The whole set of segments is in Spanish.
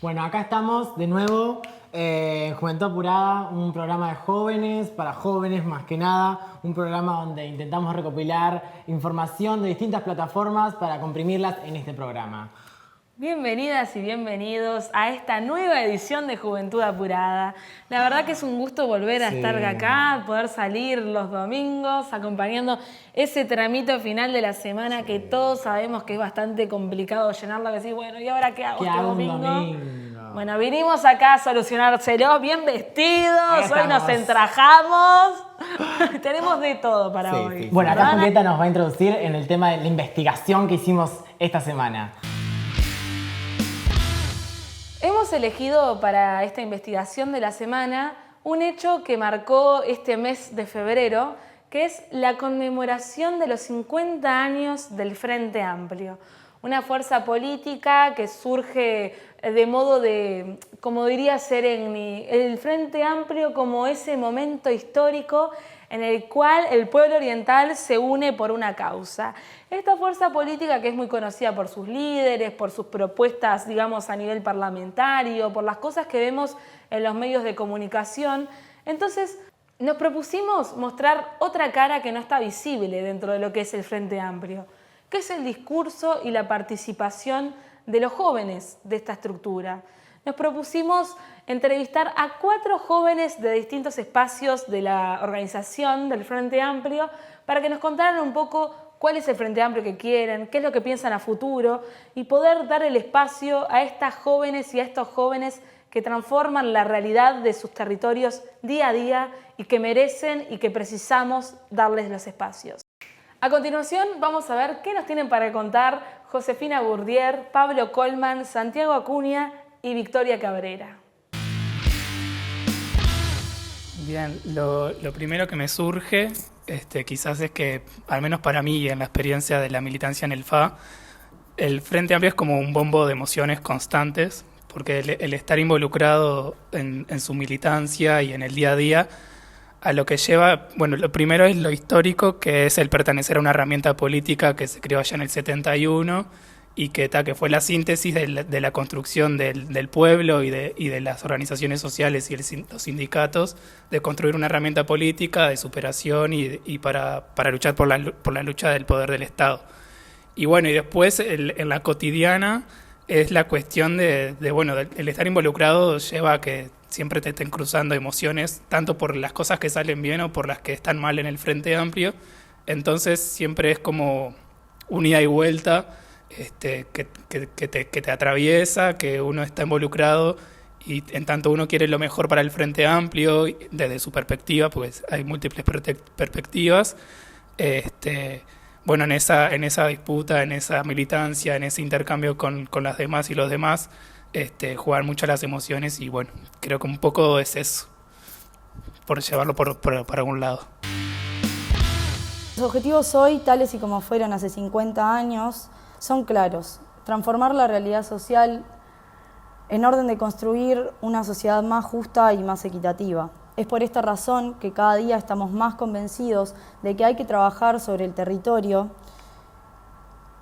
Bueno, acá estamos de nuevo en Juventud Apurada, un programa de jóvenes, para jóvenes más que nada, un programa donde intentamos recopilar información de distintas plataformas para comprimirlas en este programa. Bienvenidas y bienvenidos a esta nueva edición de Juventud Apurada. La verdad que es un gusto volver a estar acá, poder salir los domingos acompañando ese tramito final de la semana que todos sabemos que es bastante complicado llenarlo, que decís, bueno, ¿y ahora qué hago este domingo? Bueno, vinimos acá a solucionárselos bien vestidos, hoy nos entrajamos, tenemos de todo para hoy. Sí. Bueno, acá Julieta nos va a introducir en el tema de la investigación que hicimos esta semana. Hemos elegido para esta investigación de la semana un hecho que marcó este mes de febrero, que es la conmemoración de los 50 años del Frente Amplio. Una fuerza política que surge de modo de, como diría Sereni, el Frente Amplio como ese momento histórico en el cual el pueblo oriental se une por una causa. Esta fuerza política que es muy conocida por sus líderes, por sus propuestas, digamos, a nivel parlamentario, por las cosas que vemos en los medios de comunicación. Entonces, nos propusimos mostrar otra cara que no está visible dentro de lo que es el Frente Amplio, que es el discurso y la participación de los jóvenes de esta estructura. Nos propusimos entrevistar a 4 jóvenes de distintos espacios de la organización del Frente Amplio para que nos contaran un poco cuál es el Frente Amplio que quieren, qué es lo que piensan a futuro y poder dar el espacio a estas jóvenes y a estos jóvenes que transforman la realidad de sus territorios día a día y que merecen y que precisamos darles los espacios. A continuación vamos a ver qué nos tienen para contar Josefina Bourdier, Pablo Colman, Santiago Acuña y Victoria Cabrera. Bien, lo primero que me surge quizás es que, al menos para mí y en la experiencia de la militancia en el FA, el Frente Amplio es como un bombo de emociones constantes, porque el estar involucrado en su militancia y en el día a día, a lo que lleva, bueno, lo primero es lo histórico, que es el pertenecer a una herramienta política que se creó allá en el 71 y que fue la síntesis de la construcción del pueblo y de las organizaciones sociales y los sindicatos, de construir una herramienta política de superación y para luchar por la lucha del poder del Estado. Y bueno, y después en la cotidiana es la cuestión el estar involucrado lleva a que siempre te estén cruzando emociones, tanto por las cosas que salen bien o por las que están mal en el Frente Amplio. Entonces siempre es como un ida y vuelta que te atraviesa, que uno está involucrado y en tanto uno quiere lo mejor para el Frente Amplio desde su perspectiva, pues hay múltiples perspectivas. Bueno, en esa disputa, en esa militancia, en ese intercambio con las demás y los demás, jugar mucho las emociones y bueno, creo que un poco es eso, por llevarlo por algún lado. Los objetivos hoy, tales y como fueron hace 50 años, son claros: transformar la realidad social en orden de construir una sociedad más justa y más equitativa. Es por esta razón que cada día estamos más convencidos de que hay que trabajar sobre el territorio,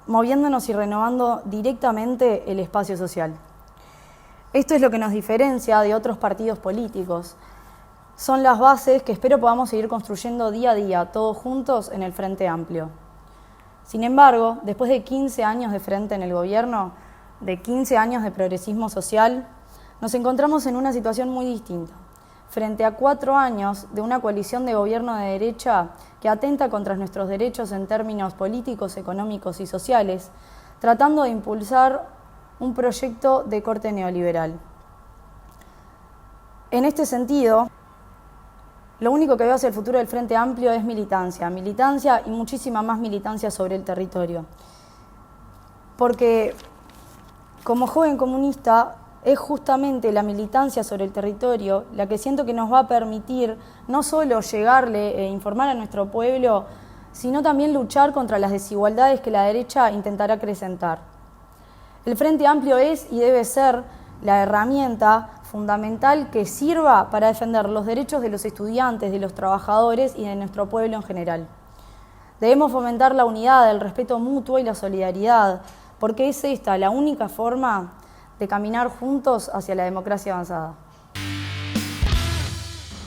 moviéndonos y renovando directamente el espacio social. Esto es lo que nos diferencia de otros partidos políticos. Son las bases que espero podamos seguir construyendo día a día, todos juntos en el Frente Amplio. Sin embargo, después de 15 años de frente en el gobierno, de 15 años de progresismo social, nos encontramos en una situación muy distinta. Frente a 4 años de una coalición de gobierno de derecha que atenta contra nuestros derechos en términos políticos, económicos y sociales, tratando de impulsar un proyecto de corte neoliberal. En este sentido, lo único que veo hacia el futuro del Frente Amplio es militancia y muchísima más militancia sobre el territorio. Porque como joven comunista, es justamente la militancia sobre el territorio la que siento que nos va a permitir no solo llegarle e informar a nuestro pueblo, sino también luchar contra las desigualdades que la derecha intentará acrecentar. El Frente Amplio es y debe ser la herramienta fundamental que sirva para defender los derechos de los estudiantes, de los trabajadores y de nuestro pueblo en general. Debemos fomentar la unidad, el respeto mutuo y la solidaridad, porque es esta la única forma de caminar juntos hacia la democracia avanzada.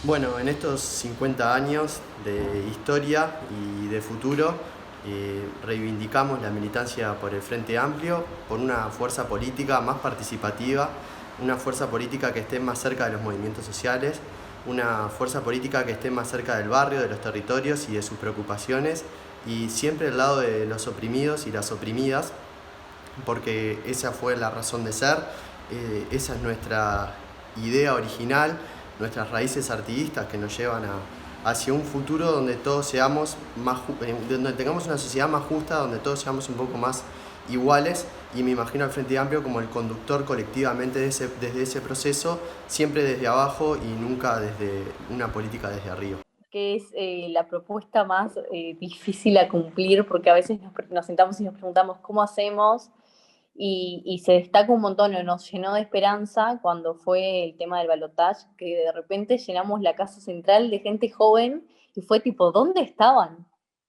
Bueno, en estos 50 años de historia y de futuro, reivindicamos la militancia por el Frente Amplio, por una fuerza política más participativa, una fuerza política que esté más cerca de los movimientos sociales, una fuerza política que esté más cerca del barrio, de los territorios y de sus preocupaciones, y siempre al lado de los oprimidos y las oprimidas, porque esa fue la razón de ser, esa es nuestra idea original, nuestras raíces artiguistas que nos llevan hacia un futuro donde todos seamos donde tengamos una sociedad más justa, donde todos seamos un poco más iguales, y me imagino al Frente Amplio como el conductor colectivamente desde ese proceso, siempre desde abajo y nunca desde una política desde arriba. Que es la propuesta más difícil a cumplir, porque a veces nos sentamos y nos preguntamos cómo hacemos, y se destaca un montón, o nos llenó de esperanza cuando fue el tema del balotaje, que de repente llenamos la casa central de gente joven y fue tipo, ¿dónde estaban?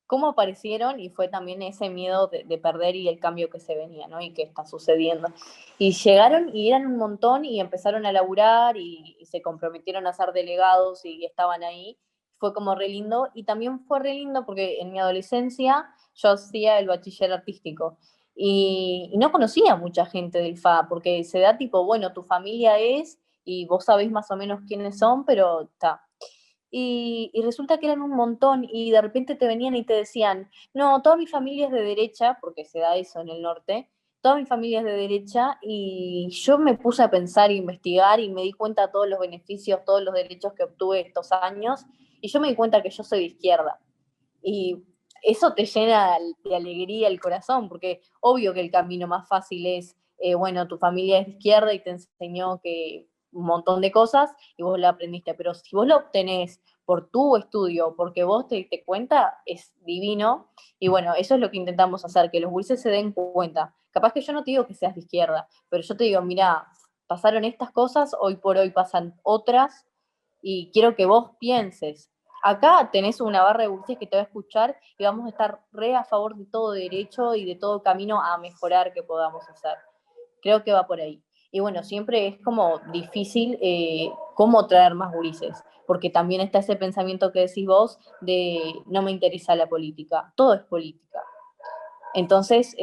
¿Cómo aparecieron? Y fue también ese miedo de perder y el cambio que se venía, ¿no? Y que está sucediendo. Y llegaron y eran un montón y empezaron a laburar y se comprometieron a ser delegados y estaban ahí. Fue como re lindo, y también fue re lindo porque en mi adolescencia yo hacía el bachiller artístico y no conocía mucha gente del FA, porque se da tipo, bueno, tu familia es, y vos sabés más o menos quiénes son, pero está. Y resulta que eran un montón, y de repente te venían y te decían, no, toda mi familia es de derecha, porque se da eso en el norte, toda mi familia es de derecha, y yo me puse a pensar e investigar y me di cuenta de todos los beneficios, todos los derechos que obtuve estos años, y yo me di cuenta que yo soy de izquierda. Y eso te llena de alegría el corazón, porque obvio que el camino más fácil es, bueno, tu familia es de izquierda y te enseñó que un montón de cosas y vos lo aprendiste, pero si vos lo obtenés por tu estudio, porque vos te diste cuenta, es divino. Y bueno, eso es lo que intentamos hacer, que los gurises se den cuenta. Capaz que yo no te digo que seas de izquierda, pero yo te digo, mira, pasaron estas cosas, hoy por hoy pasan otras, y quiero que vos pienses. Acá tenés una barra de gurises que te va a escuchar y vamos a estar re a favor de todo derecho y de todo camino a mejorar que podamos hacer. Creo que va por ahí. Y bueno, siempre es como difícil cómo traer más gurises, porque también está ese pensamiento que decís vos de no me interesa la política, todo es política. Entonces,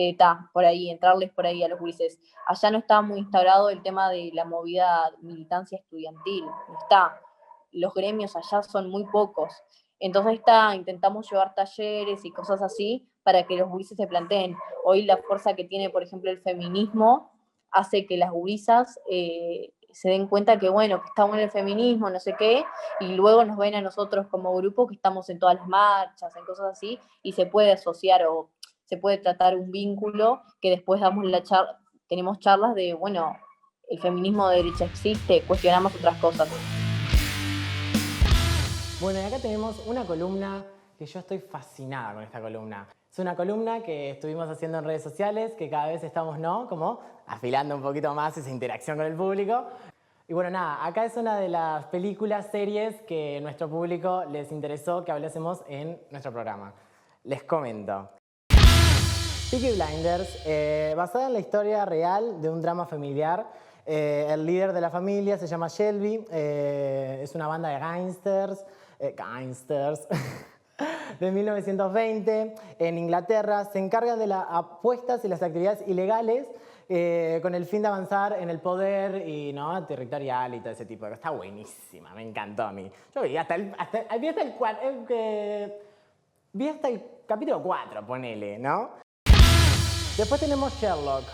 por ahí, entrarles por ahí a los gurises. Allá no está muy instaurado el tema de la movida militancia estudiantil, no está. Los gremios allá son muy pocos. Entonces intentamos llevar talleres y cosas así para que los gurises se planteen. Hoy la fuerza que tiene, por ejemplo, el feminismo hace que las gurisas se den cuenta que, bueno, que estamos en el feminismo, no sé qué, y luego nos ven a nosotros como grupo que estamos en todas las marchas, en cosas así, y se puede asociar o se puede tratar un vínculo que después tenemos charlas de, bueno, el feminismo de derecha existe, cuestionamos otras cosas. Bueno, y acá tenemos una columna que yo estoy fascinada con esta columna. Es una columna que estuvimos haciendo en redes sociales, que cada vez estamos, ¿no? Como afilando un poquito más esa interacción con el público. Y bueno, nada, acá es una de las películas, series que a nuestro público les interesó que hablásemos en nuestro programa. Les comento. Peaky Blinders, basada en la historia real de un drama familiar. El líder de la familia se llama Shelby, es una banda de gangsters de 1920 en Inglaterra. Se encarga de las apuestas y las actividades ilegales con el fin de avanzar en el poder y ¿no? territorial y todo ese tipo de cosas. Está buenísima, me encantó a mí. Yo vi hasta el capítulo 4, ponele, ¿no? Después tenemos Sherlock.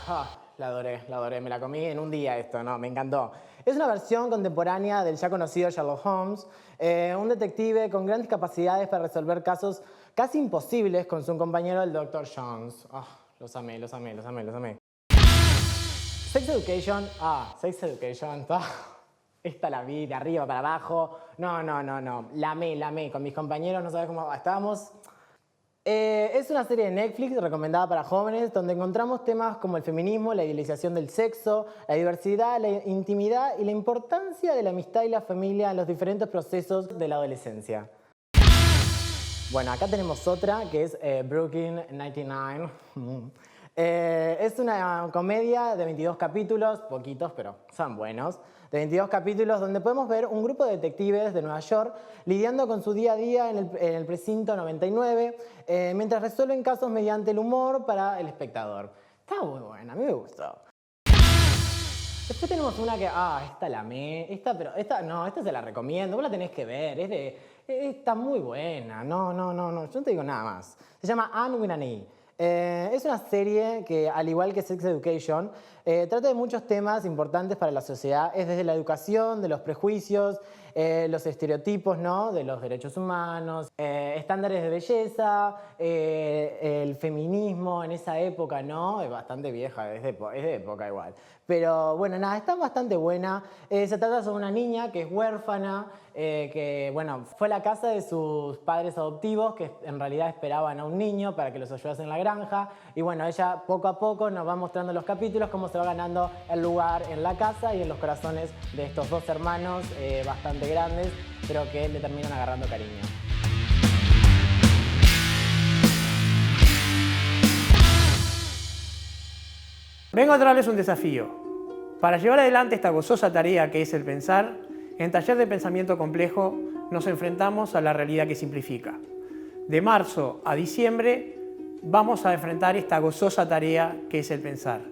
La adoré, me la comí en un día esto, ¿no? Me encantó. Es una versión contemporánea del ya conocido Sherlock Holmes, un detective con grandes capacidades para resolver casos casi imposibles con su compañero el Dr. Jones. Los amé. Sex Education, esta la vi de arriba para abajo. No, la amé. Con mis compañeros, no sabes cómo estábamos. Es una serie de Netflix recomendada para jóvenes donde encontramos temas como el feminismo, la idealización del sexo, la diversidad, la intimidad y la importancia de la amistad y la familia en los diferentes procesos de la adolescencia. Bueno, acá tenemos otra que es Brooklyn 99. Es una comedia de 22 capítulos, poquitos, pero son buenos, de 22 capítulos donde podemos ver un grupo de detectives de Nueva York lidiando con su día a día en el precinto 99, mientras resuelven casos mediante el humor para el espectador. Está muy buena, a mí me gustó. Después tenemos una que, esta la amé, esta se la recomiendo, vos la tenés que ver, está muy buena, no, yo no te digo nada más. Se llama Anne with an E. Es una serie que, al igual que Sex Education, trata de muchos temas importantes para la sociedad. Es desde la educación, de los prejuicios, los estereotipos, ¿no? De los derechos humanos, estándares de belleza, el feminismo en esa época, ¿no? Es bastante vieja, es de época igual. Pero bueno, nada, está bastante buena. Se trata sobre una niña que es huérfana, que bueno, fue a la casa de sus padres adoptivos, que en realidad esperaban a un niño para que los ayudase en la granja. Y bueno, ella poco a poco nos va mostrando en los capítulos cómo se va ganando el lugar en la casa y en los corazones de estos dos hermanos bastante grandes, pero que le terminan agarrando cariño. Vengo a traerles un desafío. Para llevar adelante esta gozosa tarea que es el pensar, en Taller de Pensamiento Complejo nos enfrentamos a la realidad que simplifica. De marzo a diciembre vamos a enfrentar esta gozosa tarea que es el pensar.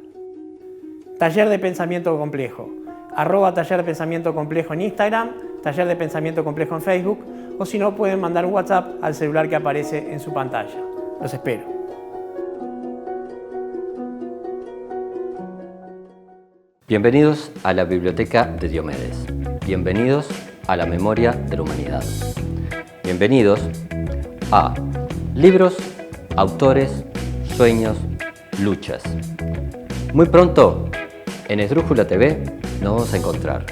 Taller de Pensamiento Complejo. @Taller de Pensamiento Complejo en Instagram, Taller de Pensamiento Complejo en Facebook, o si no pueden mandar un WhatsApp al celular que aparece en su pantalla. Los espero. Bienvenidos a la Biblioteca de Diomedes. Bienvenidos a la memoria de la humanidad. Bienvenidos a libros, autores, sueños, luchas. Muy pronto, en Esdrújula TV, nos vamos a encontrar.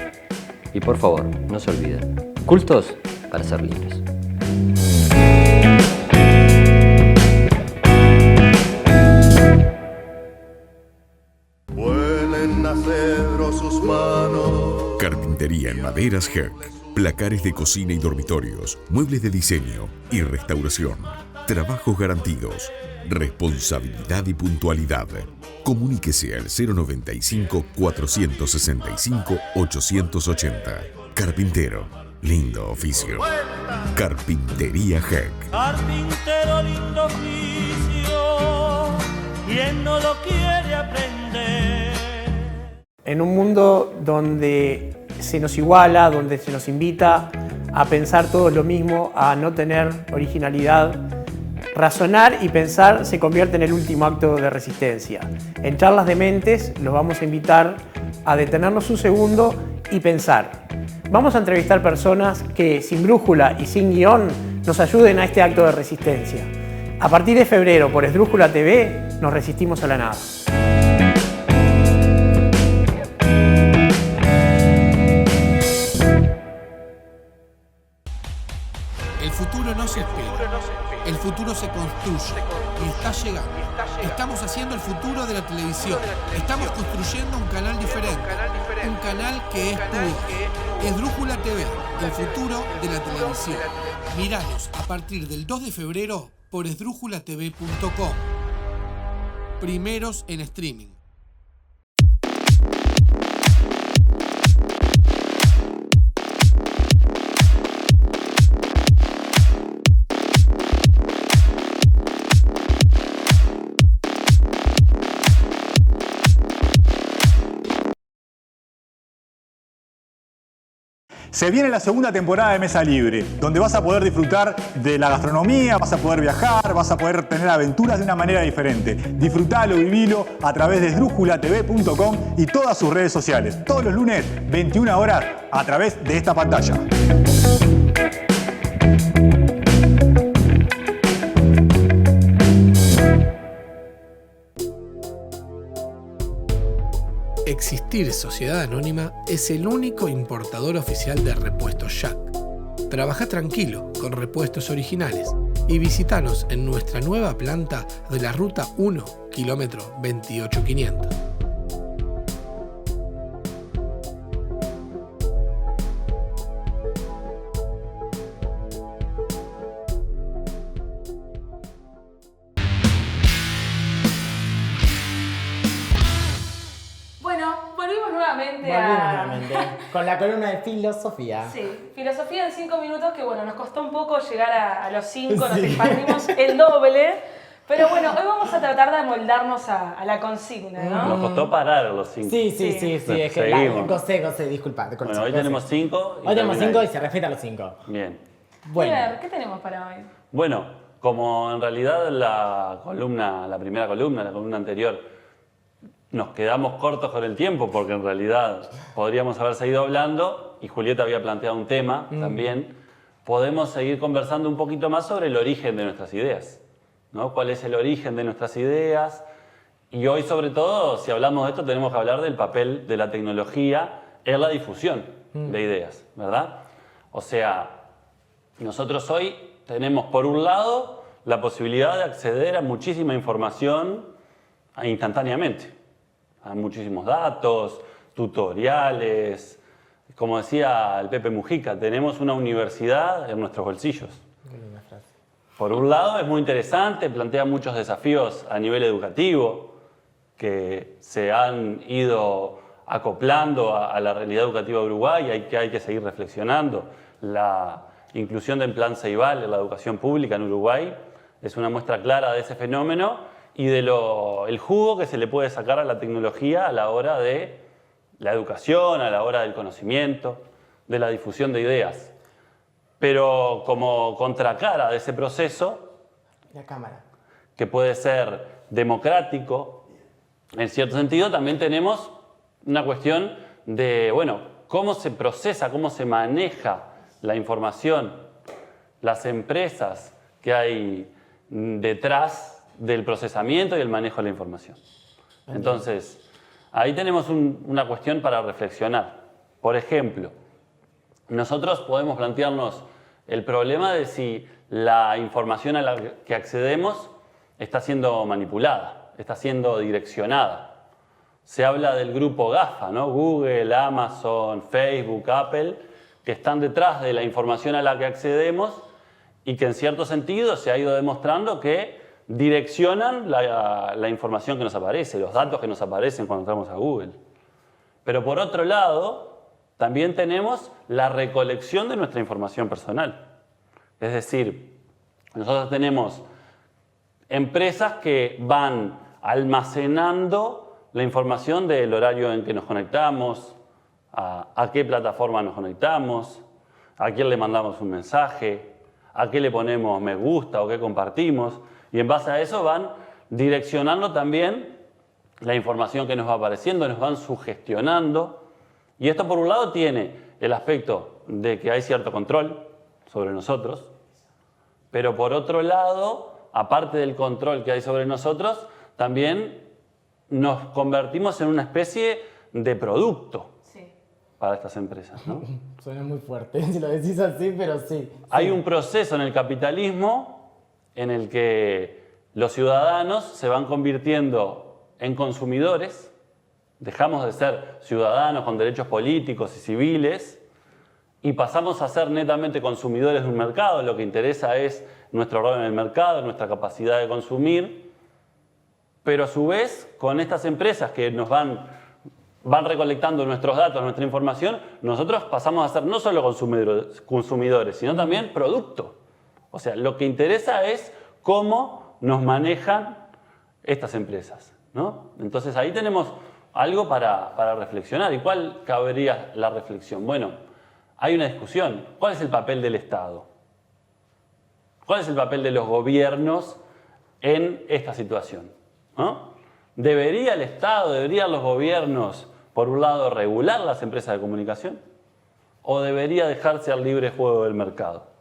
Y por favor, no se olviden, cultos para ser libres. Sus manos. Carpintería en maderas Herc. Placares de cocina y dormitorios. Muebles de diseño y restauración. Trabajos garantidos. Responsabilidad y puntualidad. Comuníquese al 095-465-880. Carpintero. Lindo oficio. Carpintería Herc. Carpintero, lindo oficio. ¿Quién no lo quiere aprender? En un mundo donde se nos iguala, donde se nos invita a pensar todos lo mismo, a no tener originalidad, razonar y pensar se convierte en el último acto de resistencia. En Charlas de Mentes los vamos a invitar a detenernos un segundo y pensar. Vamos a entrevistar personas que sin brújula y sin guión nos ayuden a este acto de resistencia. A partir de febrero por Esdrújula TV nos resistimos a la nada. El futuro no se espera, el futuro se construye y está llegando. Estamos haciendo el futuro de la televisión. Estamos construyendo un canal diferente, un canal que es tu voz. Esdrújula TV, el futuro de la televisión. Míranos a partir del 2 de febrero por esdrújulatv.com. Primeros en streaming. Se viene la segunda temporada de Mesa Libre, donde vas a poder disfrutar de la gastronomía, vas a poder viajar, vas a poder tener aventuras de una manera diferente. Disfrutalo, vivilo a través de esdrújulatv.com y todas sus redes sociales. Todos los lunes, 21 horas, a través de esta pantalla. Existir Sociedad Anónima es el único importador oficial de repuestos Jack. Trabaja tranquilo con repuestos originales y visítanos en nuestra nueva planta de la Ruta 1, kilómetro 28500. nuevamente con la columna de filosofía. Sí, filosofía en 5 minutos, que bueno, nos costó un poco llegar a los 5, nos expandimos el doble. Pero bueno, hoy vamos a tratar de amoldarnos a la consigna, ¿no? Nos costó parar los 5. Sí, es que José, disculpa. Bueno, hoy tenemos 5. Hoy tenemos 5 y se respeta los 5. Bien. Bueno. A ver, ¿qué tenemos para hoy? Bueno, como en realidad la primera columna, la columna anterior, nos quedamos cortos con el tiempo porque en realidad podríamos haber seguido hablando y Julieta había planteado un tema también, podemos seguir conversando un poquito más sobre el origen de nuestras ideas, ¿no? ¿Cuál es el origen de nuestras ideas? Y hoy, sobre todo, si hablamos de esto, tenemos que hablar del papel de la tecnología en la difusión de ideas, ¿verdad? O sea, nosotros hoy tenemos, por un lado, la posibilidad de acceder a muchísima información instantáneamente, a muchísimos datos, tutoriales. Como decía el Pepe Mujica, tenemos una universidad en nuestros bolsillos. Por un lado es muy interesante, plantea muchos desafíos a nivel educativo que se han ido acoplando a la realidad educativa de Uruguay y hay que seguir reflexionando. La inclusión del Plan Ceibal en la educación pública en Uruguay es una muestra clara de ese fenómeno y de el jugo que se le puede sacar a la tecnología a la hora de la educación, a la hora del conocimiento, de la difusión de ideas. Pero como contracara de ese proceso, la cámara, que puede ser democrático, en cierto sentido también tenemos una cuestión de, bueno, cómo se procesa, cómo se maneja la información, las empresas que hay detrás del procesamiento y el manejo de la información. Entonces, ahí tenemos una cuestión para reflexionar. Por ejemplo, nosotros podemos plantearnos el problema de si la información a la que accedemos está siendo manipulada, está siendo direccionada. Se habla del grupo GAFA, ¿no? Google, Amazon, Facebook, Apple, que están detrás de la información a la que accedemos y que en cierto sentido se ha ido demostrando que direccionan la información que nos aparece, los datos que nos aparecen cuando entramos a Google. Pero por otro lado, también tenemos la recolección de nuestra información personal. Es decir, nosotros tenemos empresas que van almacenando la información del horario en que nos conectamos, a qué plataforma nos conectamos, a quién le mandamos un mensaje, a qué le ponemos me gusta o qué compartimos. Y en base a eso van direccionando también la información que nos va apareciendo, nos van sugestionando. Y esto por un lado tiene el aspecto de que hay cierto control sobre nosotros, pero por otro lado, aparte del control que hay sobre nosotros, también nos convertimos en una especie de producto para estas empresas, ¿no? Suena muy fuerte si lo decís así, pero sí. Hay un proceso en el capitalismo en el que los ciudadanos se van convirtiendo en consumidores, dejamos de ser ciudadanos con derechos políticos y civiles y pasamos a ser netamente consumidores de un mercado. Lo que interesa es nuestro rol en el mercado, nuestra capacidad de consumir, pero a su vez con estas empresas que nos van recolectando nuestros datos, nuestra información, nosotros pasamos a ser no solo consumidores, sino también producto. O sea, lo que interesa es cómo nos manejan estas empresas, ¿no? Entonces ahí tenemos algo para reflexionar. ¿Y cuál cabería la reflexión? Bueno, hay una discusión. ¿Cuál es el papel del Estado? ¿Cuál es el papel de los gobiernos en esta situación? ¿No? ¿Debería el Estado, deberían los gobiernos, por un lado, regular las empresas de comunicación? ¿O debería dejarse al libre juego del mercado?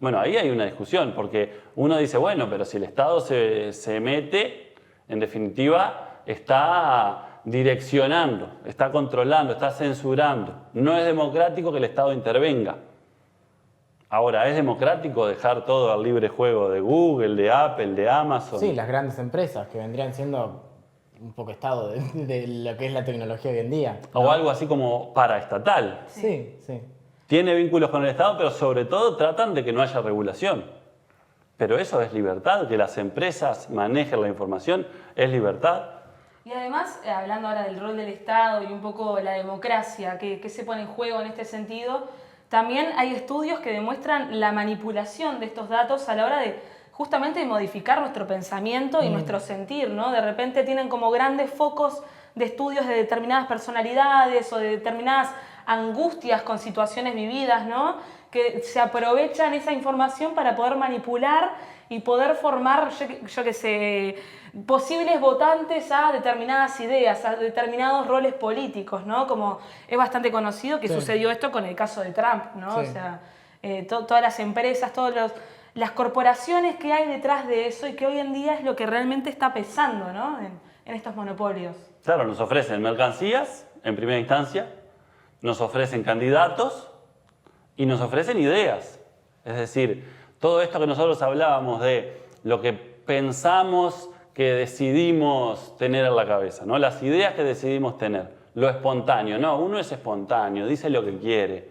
Bueno, ahí hay una discusión, porque uno dice, bueno, pero si el Estado se mete, en definitiva, está direccionando, está controlando, está censurando. No es democrático que el Estado intervenga. Ahora, ¿es democrático dejar todo al libre juego de Google, de Apple, de Amazon? Sí, las grandes empresas que vendrían siendo un poco estado de lo que es la tecnología hoy en día, ¿no? O algo así como paraestatal. Sí, sí. Tiene vínculos con el Estado, pero sobre todo tratan de que no haya regulación. Pero eso es libertad, que las empresas manejen la información, es libertad. Y además, hablando ahora del rol del Estado y un poco la democracia, que se pone en juego en este sentido, también hay estudios que demuestran la manipulación de estos datos a la hora de justamente modificar nuestro pensamiento y nuestro sentir, ¿no? De repente tienen como grandes focos de estudios de determinadas personalidades o de determinadas angustias con situaciones vividas, ¿no? Que se aprovechan esa información para poder manipular y poder formar, yo qué sé, posibles votantes a determinadas ideas, a determinados roles políticos, ¿no? Como es bastante conocido que sucedió esto con el caso de Trump, ¿no? O sea, todas las empresas, las corporaciones que hay detrás de eso y que hoy en día es lo que realmente está pesando, ¿no? en estos monopolios. Claro, nos ofrecen mercancías en primera instancia, nos ofrecen candidatos y nos ofrecen ideas. Es decir, todo esto que nosotros hablábamos de lo que pensamos que decidimos tener en la cabeza, ¿no? Las ideas que decidimos tener, lo espontáneo. No, uno es espontáneo, dice lo que quiere.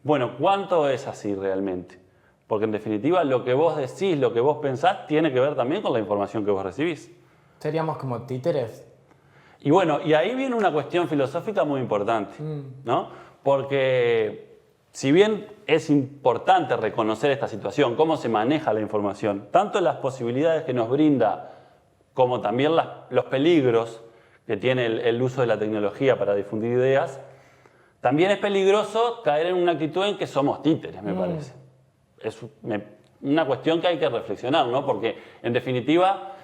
Bueno, ¿cuánto es así realmente? Porque en definitiva lo que vos decís, lo que vos pensás, tiene que ver también con la información que vos recibís. ¿Seríamos como títeres? Y bueno, y ahí viene una cuestión filosófica muy importante, ¿no? Porque si bien es importante reconocer esta situación, cómo se maneja la información, tanto las posibilidades que nos brinda como también los peligros que tiene el uso de la tecnología para difundir ideas, también es peligroso caer en una actitud en que somos títeres, me parece. Es una cuestión que hay que reflexionar, ¿no? Porque en definitiva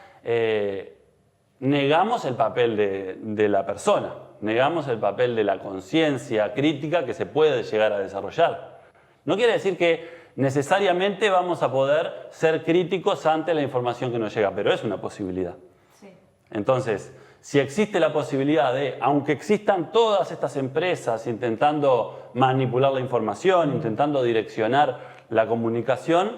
negamos el papel de la persona, negamos el papel de la conciencia crítica que se puede llegar a desarrollar. No quiere decir que necesariamente vamos a poder ser críticos ante la información que nos llega, pero es una posibilidad. Sí. Entonces, si existe la posibilidad de, aunque existan todas estas empresas intentando manipular la información, intentando direccionar la comunicación,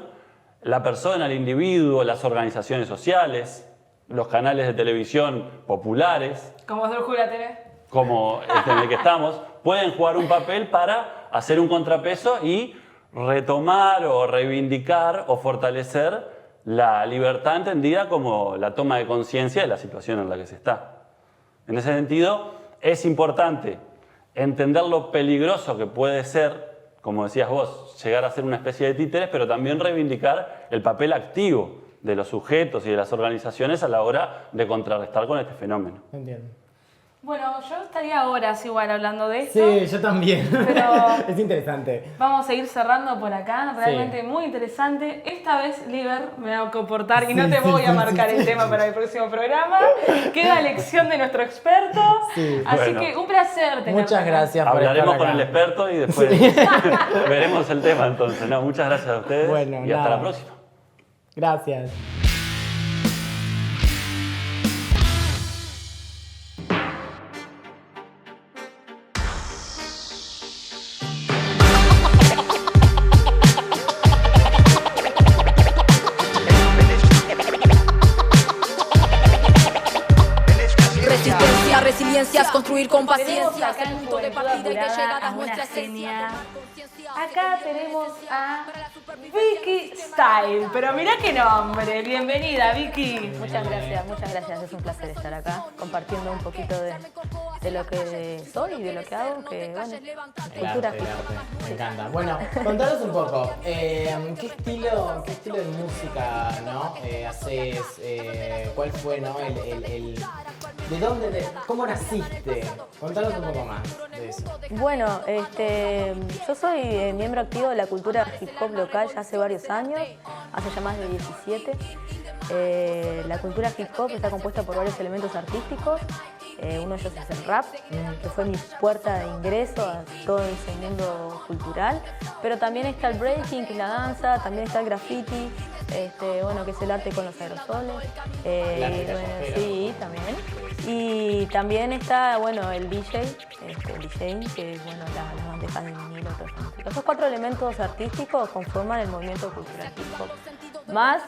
la persona, el individuo, las organizaciones sociales, los canales de televisión populares, como Drújula TV, como en el que estamos, pueden jugar un papel para hacer un contrapeso y retomar o reivindicar o fortalecer la libertad entendida como la toma de conciencia de la situación en la que se está. En ese sentido, es importante entender lo peligroso que puede ser, como decías vos, llegar a ser una especie de títeres, pero también reivindicar el papel activo de los sujetos y de las organizaciones a la hora de contrarrestar con este fenómeno. Entiendo. Bueno, yo estaría horas igual hablando de esto. Sí, yo también. Pero es interesante. Vamos a ir cerrando por acá, realmente muy interesante. Esta vez, Liber, me voy a comportar y no te voy a marcar el tema para el próximo programa. Queda elección de nuestro experto. Sí. Así que un placer tener. Muchas gracias por Hablaremos con el experto y después veremos el tema entonces. No, muchas gracias a ustedes y hasta la próxima. Gracias. Construir con paciencia acá en punto de partida y de llegada a nuestra esencia. Acá tenemos a Vicky Style, pero mirá qué nombre. Bienvenida, Vicky. Muchas gracias. Es un placer estar acá compartiendo un poquito de lo que soy y de lo que hago, que bueno, cultura. Me encanta. Bueno, contanos un poco, ¿qué estilo de música, ¿no? haces? ¿Cuál fue, no? ¿De dónde, cómo naciste? Contanos un poco más de eso. Bueno, yo soy miembro activo de la cultura hip hop local ya hace varios años, hace ya más de 17. La cultura hip hop está compuesta por varios elementos artísticos. Uno de ellos es el rap, que fue mi puerta de ingreso a todo ese mundo cultural. Pero también está el breaking, que es la danza, también está el graffiti, bueno, que es el arte con los aerosoles. Sí, también. Y también está, bueno, el DJ, DJing, que es, bueno, las bandejas de vinilo, todo eso. Esos 4 elementos artísticos conforman el movimiento cultural hip hop. Más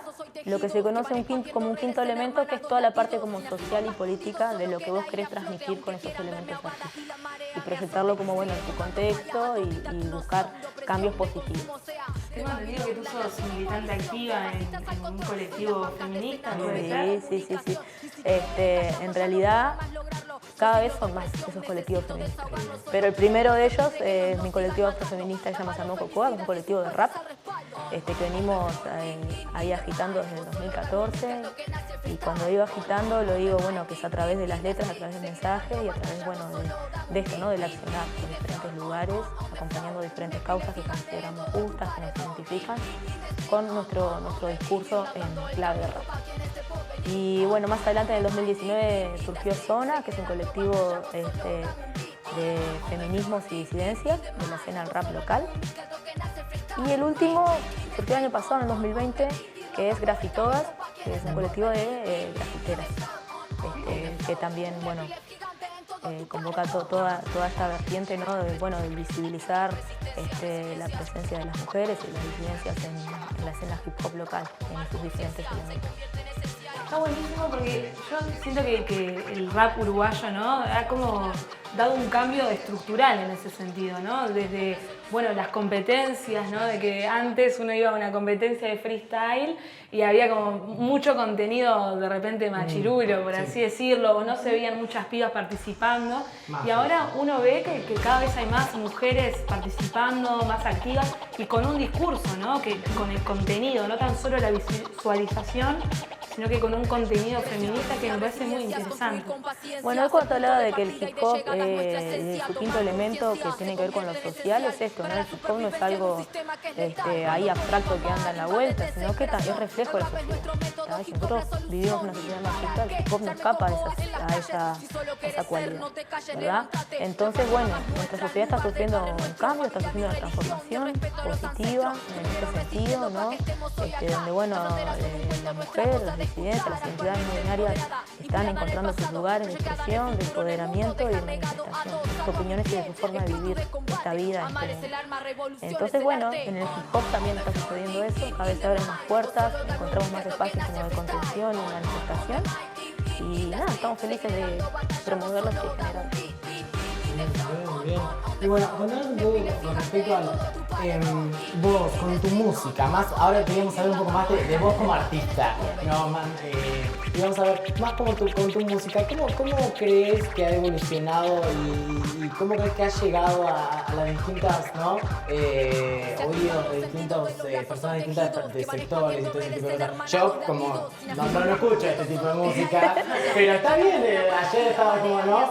lo que se conoce como un quinto elemento, que es toda la parte como social y política de lo que vos querés transmitir con esos elementos artísticos y proyectarlo como, bueno, en tu contexto y buscar cambios positivos. Tengo entendido que tú sos militante activa en un colectivo feminista, ¿puede ser? Sí. En realidad, cada vez son más esos colectivos feministas. Pero el primero de ellos es mi colectivo afrofeminista que se llama Samo Cocoa, que es un colectivo de rap que venimos ahí agitando desde el 2014. Y cuando digo agitando, lo digo, bueno, que es a través de las letras, a través del mensaje y a través, bueno, de esto, ¿no? Del accionar por diferentes lugares, acompañando diferentes causas que consideramos justas, que nos identifican con nuestro discurso en clave de rap. Y bueno, más adelante en el 2019 surgió Zona, que es un colectivo de feminismos y disidencias de la escena del rap local. Y el último surgió el año pasado, en el 2020, que es Grafitogas, que es un colectivo de grafiteras, que también, bueno, convoca toda esta vertiente, ¿no? de visibilizar la presencia de las mujeres y las disidencias en la escena hip hop local, en sus diferentes elementos. Está buenísimo porque yo siento que el rap uruguayo, ¿no? Ha como dado un cambio estructural en ese sentido, ¿no? Desde, bueno, las competencias, ¿no? De que antes uno iba a una competencia de freestyle y había como mucho contenido de repente machirulo, por así decirlo, o no se veían muchas pibas participando. Y ahora uno ve que cada vez hay más mujeres participando, más activas y con un discurso, ¿no? Que con el contenido, no tan solo la visualización, sino que con un contenido feminista que me parece muy interesante. Bueno, es cuando hablaba de que el hip hop, su quinto elemento que tiene que ver con lo social es esto, ¿no? El hip hop no es algo ahí abstracto que anda en la vuelta, sino que es reflejo de la sociedad. ¿Sabes? Nosotros vivimos en una sociedad machista, el hip hop no escapa a esa cualidad, ¿verdad? Entonces, bueno, nuestra sociedad está sufriendo un cambio, está sufriendo una transformación positiva en este sentido, ¿no? Donde, bueno, la mujer, las disidencias, las identidades no binarias están encontrando sus lugares de expresión, de empoderamiento y de manifestación, de sus opiniones y de su forma de vivir esta vida. Entonces, bueno, en el hip hop también está sucediendo eso, cada vez se abren más puertas, encontramos más espacios como de contención y manifestación y nada, estamos felices de promover los que generan. Muy bien. Y bueno, contanos un poco con respecto al vos, con tu música, más ahora queríamos saber un poco más de vos como artista, ¿no? Y vamos a ver más como con tu música, ¿cómo crees que ha evolucionado y cómo crees que ha llegado a las distintas, ¿no? Oídos de distintas personas de distintos de sectores y todo ese tipo de cosas? Yo como no escucho este tipo de música, pero está bien, ayer estaba como, ¿no?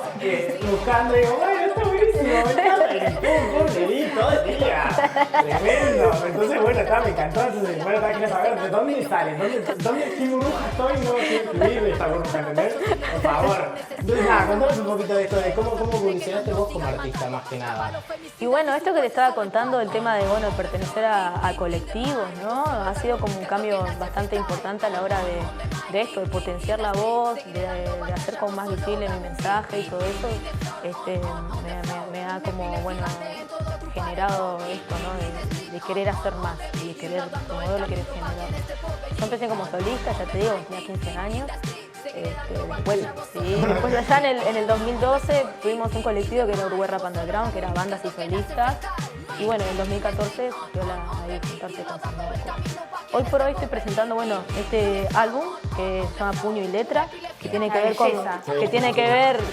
Buscando y digo, bueno, está buenísimo, me encanta, y pum, le di todo el día. Tremendo. Entonces, bueno, me encantó. Entonces, bueno, quería saber de dónde sale, qué burbuja estoy, no quiero incluirle esta burbuja, ¿entendés? Por favor. Entonces, nada, contanos un poquito de esto, de cómo evolucionaste vos como artista, más que nada. Y bueno, esto que te estaba contando, el tema de, bueno, pertenecer a colectivos, ¿no? Ha sido como un cambio bastante importante a la hora de esto, de potenciar la voz, de hacer como más visible mi mensaje y todo eso. Me ha como, bueno, generado esto, ¿no? De querer hacer más y de querer promover lo que querés generar. Yo empecé como solista, ya te digo, tenía 15 años. Después allá en el 2012 tuvimos un colectivo que era Uruguay Rap Underground, que era bandas y solistas. Y bueno, en el 2014 surgió ahí juntarse con Samo Cocoa. Hoy por hoy estoy presentando, bueno, este álbum que se llama Puño y Letra, que tiene que ver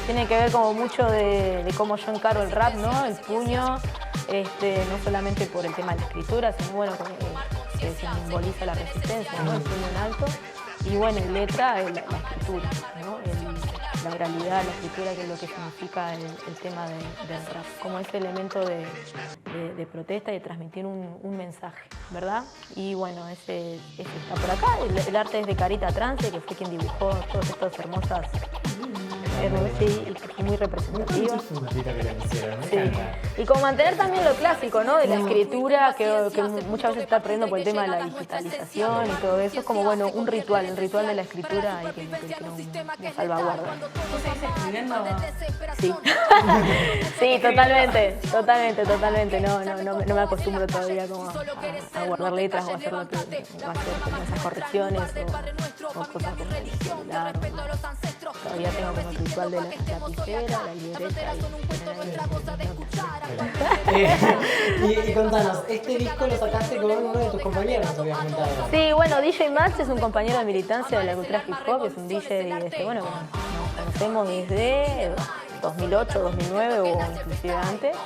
tiene que ver como mucho de cómo yo encaro el rap, ¿no? El puño, no solamente por el tema de la escritura, sino bueno, que simboliza la resistencia, ¿no? El puño en alto. Y bueno, y letra, la escritura, ¿no? La oralidad, la escritura, que es lo que significa el tema del rap, como ese elemento de protesta y de transmitir un mensaje, ¿verdad? Y bueno, ese está por acá. El arte es de Carita Trance, que fue quien dibujó todas estas hermosas y muy representativa. Sí. Y como mantener también lo clásico, ¿no? De la escritura, que muchas veces está perdiendo por el tema de la digitalización y todo eso. Es como, bueno, un ritual, el ritual de la escritura y que no salvaguarda. ¿Tú seguís escribiendo? Sí. Sí, totalmente. No me acostumbro todavía como a guardar letras o a hacer como esas correcciones o cosas como el celular. Todavía tengo como el ritual de la lapicera, la libreta y contanos, este disco lo sacaste con uno de tus compañeros, nos habías comentado. Sí, bueno, DJ Max es un compañero de militancia de la cultura hip hop, es un DJ bueno, nos conocemos desde 2008, 2009 o inclusive antes.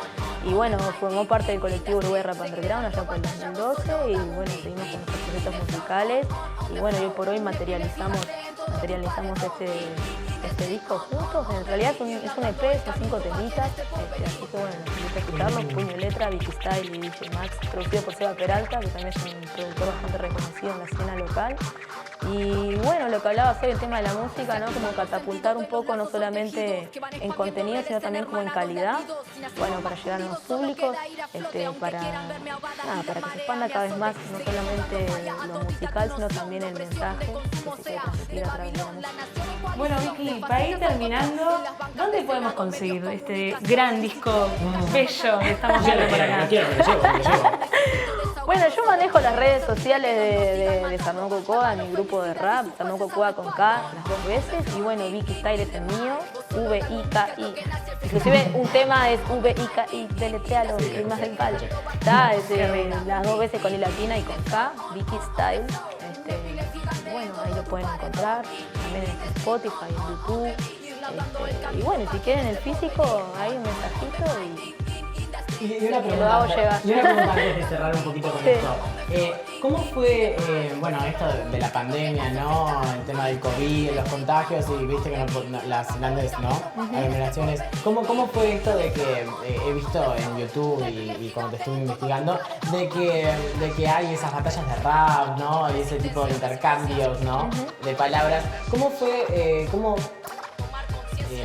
Y bueno, formó parte del colectivo Uruguay Rap Underground allá por el 2012 y bueno, seguimos con nuestros proyectos musicales y bueno, hoy por hoy materializamos este disco juntos. En realidad es un EP, son 5 temitas, así que bueno, nos invito a escucharlo, Puño y Letra, Vicky Style y DJ Max, producido por Seba Peralta, que también es un productor bastante reconocido en la escena local. Y bueno, lo que hablabas hoy, el tema de la música, ¿no? Como catapultar un poco, no solamente en contenido, sino también como en calidad, bueno, para llegar a los públicos, para que se expanda cada vez más, no solamente lo musical, sino también el mensaje que se quiere transmitir a través de la música. Bueno, Vicky, para ir terminando, ¿dónde podemos conseguir este gran disco bello que estamos viendo por acá? Bueno, yo manejo las redes sociales de Sarnón Cocoa, mi grupo de rap, Sarnón Cocoa con K las 2 veces, y bueno, Vicky Style es el mío, V-I-K-I. Inclusive un tema es V-I-K-I, deletréalo, el más del palo. Está las 2 veces con I latina y con K, Vicky Style. Bueno, ahí lo pueden encontrar, también en Spotify, en YouTube. Y bueno, si quieren el físico, hay un mensajito Y una pregunta, lo hago llegar. Y una pregunta antes de cerrar un poquito con esto. ¿Cómo fue, esto de la pandemia, ¿no? El tema del COVID, los contagios y viste que las grandes, aglomeraciones. ¿Cómo fue esto de que he visto en YouTube y cuando te estuve investigando, de que hay esas batallas de rap, ¿no? Y ese tipo de intercambios, ¿no? De palabras. ¿Cómo fue,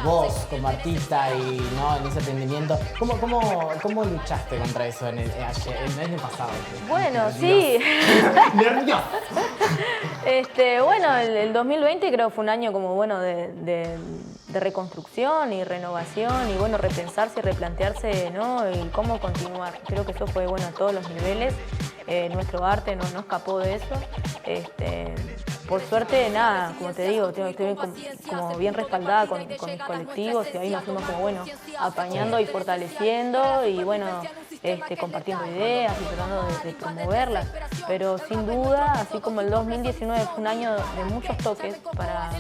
vos como artista y en ese emprendimiento, ¿cómo luchaste contra eso el año pasado? Bueno, sí. ¡Nervioso! Bueno, el 2020 creo que fue un año como bueno de reconstrucción y renovación y bueno, repensarse y replantearse, ¿no? El cómo continuar. Creo que eso fue bueno a todos los niveles. Nuestro arte no escapó de eso. Por suerte, nada, como te digo, estoy como bien respaldada con mis colectivos y ahí nos fuimos como, bueno, apañando y fortaleciendo y, bueno, compartiendo ideas y tratando de promoverlas. Pero sin duda, así como el 2019 fue un año de muchos toques para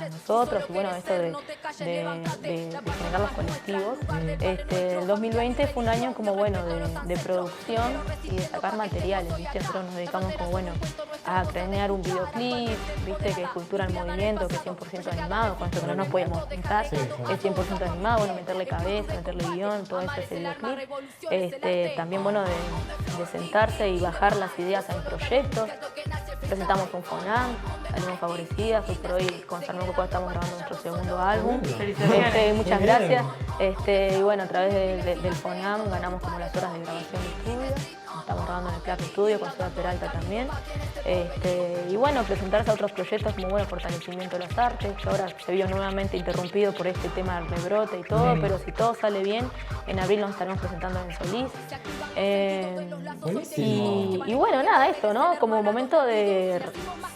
nosotros y, bueno, esto de generar los colectivos, el 2020 fue un año como, bueno, de producción y de sacar materiales, ¿viste? Nosotros nos dedicamos como, bueno, a cranear un videoclip, viste, que es Cultura en Movimiento, que es 100% animado, con esto que no nos podíamos pensar, es 100% animado, bueno, meterle cabeza, meterle guión, todo eso es el videoclip. También, bueno, de sentarse y bajar las ideas en proyectos. Presentamos un FONAM, salimos favorecidas, hoy por hoy con Sarnón Cocoa estamos grabando nuestro segundo álbum. Muchas gracias. Y bueno, a través del FONAM ganamos como las horas de grabación de estudio. Estamos grabando en el Clap Studio con Seba Peralta también. Y bueno, presentarse a otros proyectos como bueno, fortalecimiento de las artes, que ahora se vio nuevamente interrumpido por este tema del rebrote y todo, pero si todo sale bien, en abril nos estaremos presentando en Solís. Y bueno, nada, esto, ¿no? Como momento de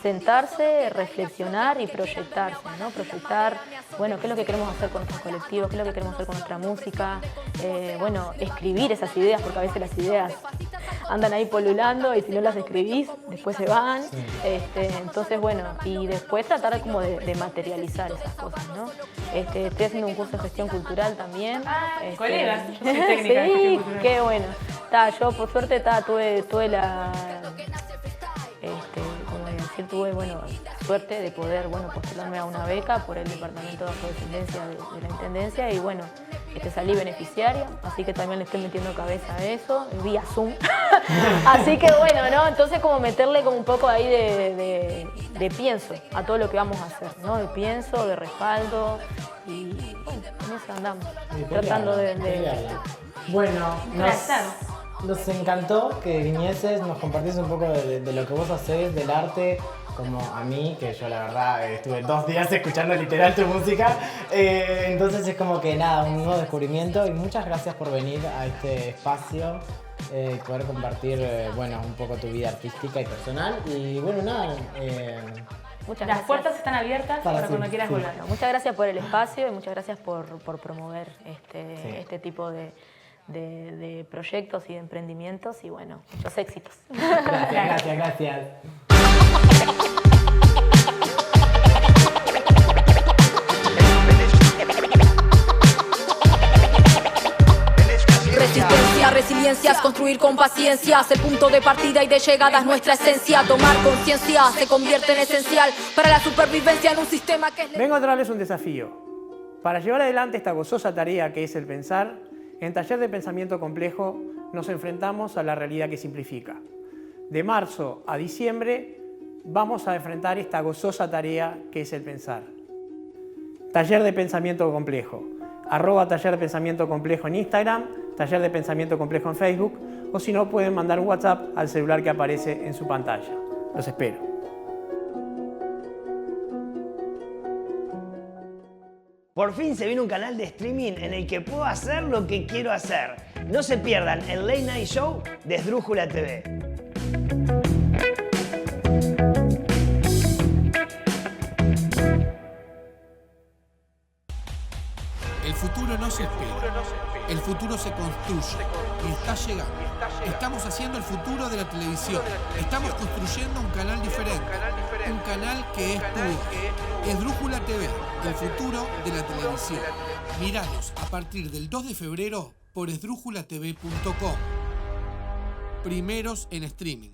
sentarse, reflexionar y proyectarse, ¿no? Proyectar, bueno, qué es lo que queremos hacer con nuestros colectivos, qué es lo que queremos hacer con nuestra música, bueno, escribir esas ideas, porque a veces las ideas andan ahí polulando y si no las escribís, después se van. Entonces, bueno, y después tratar como de materializar esas cosas, ¿no? Estoy haciendo un curso de gestión cultural también. Colegas, yo soy técnica de gestión cultural. Qué bueno. Yo por suerte tuve la... tuve suerte de poder postularme a una beca por el Departamento de Afrodescendencia de la Intendencia y bueno, salí beneficiaria, así que también le estoy metiendo cabeza a eso, vía Zoom. Así que bueno, ¿no? Entonces como meterle como un poco ahí de pienso a todo lo que vamos a hacer, ¿no? De pienso, de respaldo y bueno, en eso andamos, tratando de... Bueno, nos encantó que vinieses, nos compartís un poco de lo que vos hacés, del arte, como a mí, que yo la verdad estuve 2 días escuchando literal tu música. Entonces es como que nada, un nuevo descubrimiento y muchas gracias por venir a este espacio. Poder compartir, bueno, un poco tu vida artística y personal. Y bueno, nada. Muchas Las gracias. puertas están abiertas para cuando quieras volver. Bueno, muchas gracias por el espacio y muchas gracias por promover este tipo de proyectos y de emprendimientos y bueno, muchos éxitos. Gracias. Resistencia, resiliencia, construir con paciencia, el punto de partida y de llegada es nuestra esencia. Tomar conciencia se convierte en esencial para la supervivencia en un sistema que es... Vengo a traerles un desafío. Para llevar adelante esta gozosa tarea que es el pensar, en Taller de Pensamiento Complejo nos enfrentamos a la realidad que simplifica. De marzo a diciembre vamos a enfrentar esta gozosa tarea que es el pensar. Taller de Pensamiento Complejo. @Taller de Pensamiento Complejo en Instagram, Taller de Pensamiento Complejo en Facebook, o si no pueden mandar un WhatsApp al celular que aparece en su pantalla. Los espero. Por fin se viene un canal de streaming en el que puedo hacer lo que quiero hacer. No se pierdan el Late Night Show de Esdrújula TV. El futuro no se espera, el futuro se construye y está llegando. Estamos haciendo el futuro de la televisión. Estamos construyendo un canal diferente, un canal que es tu. Esdrújula TV, el futuro de la televisión. Míranos a partir del 2 de febrero por esdrújulatv.com. Primeros en streaming.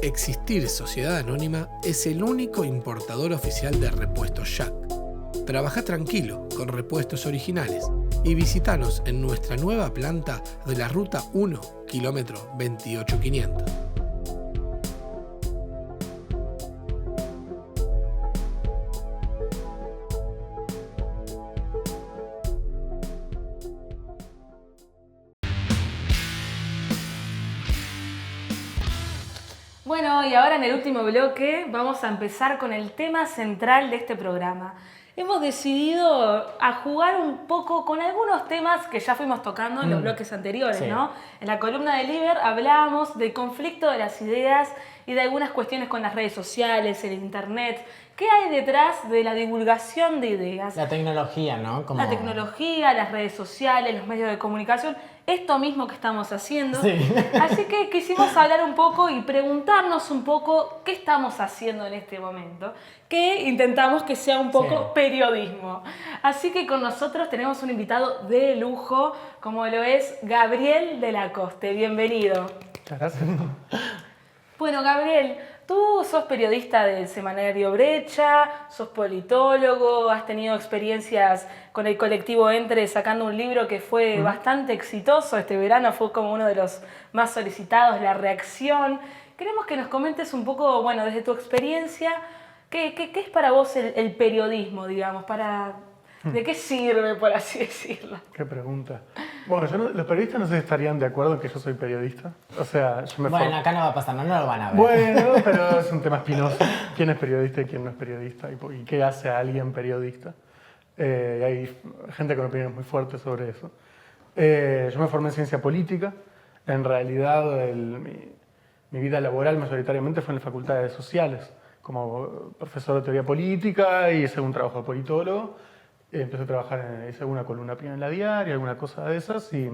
Existir Sociedad Anónima es el único importador oficial de repuestos Jack. Trabaja tranquilo con repuestos originales y visítanos en nuestra nueva planta de la Ruta 1, kilómetro 28500. Bueno, y ahora en el último bloque vamos a empezar con el tema central de este programa. Hemos decidido a jugar un poco con algunos temas que ya fuimos tocando en los bloques anteriores, Sí. ¿no? En la columna de Liber hablábamos del conflicto de las ideas y de algunas cuestiones con las redes sociales, el internet. ¿Qué hay detrás de la divulgación de ideas? La tecnología, ¿no? Como... La tecnología, las redes sociales, los medios de comunicación, esto mismo que estamos haciendo. Sí. Así que quisimos hablar un poco y preguntarnos un poco qué estamos haciendo en este momento, que intentamos que sea un poco periodismo. Así que con nosotros tenemos un invitado de lujo, como lo es Gabriel de la Coste. Bienvenido. Muchas gracias. Bueno, Gabriel, tú sos periodista del semanario Brecha, sos politólogo, has tenido experiencias con el colectivo Entre sacando un libro que fue bastante exitoso este verano, fue como uno de los más solicitados, La Reacción. Queremos que nos comentes un poco, bueno, desde tu experiencia, ¿qué es para vos el periodismo, digamos? ¿De qué sirve, por así decirlo? Qué pregunta. Bueno, los periodistas no sé si estarían de acuerdo en que yo soy periodista. O sea, yo me Bueno, acá no va a pasar, no lo van a ver. Bueno, pero es un tema espinoso. ¿Quién es periodista y quién no es periodista? ¿Y qué hace a alguien periodista? Y hay gente con opiniones muy fuertes sobre eso. Yo me formé en ciencia política. En realidad, mi vida laboral mayoritariamente fue en la Facultad de Sociales, como profesor de teoría política y hice un trabajo de politólogo. Empecé a trabajar, hice alguna columna opinión en la diaria, alguna cosa de esas, y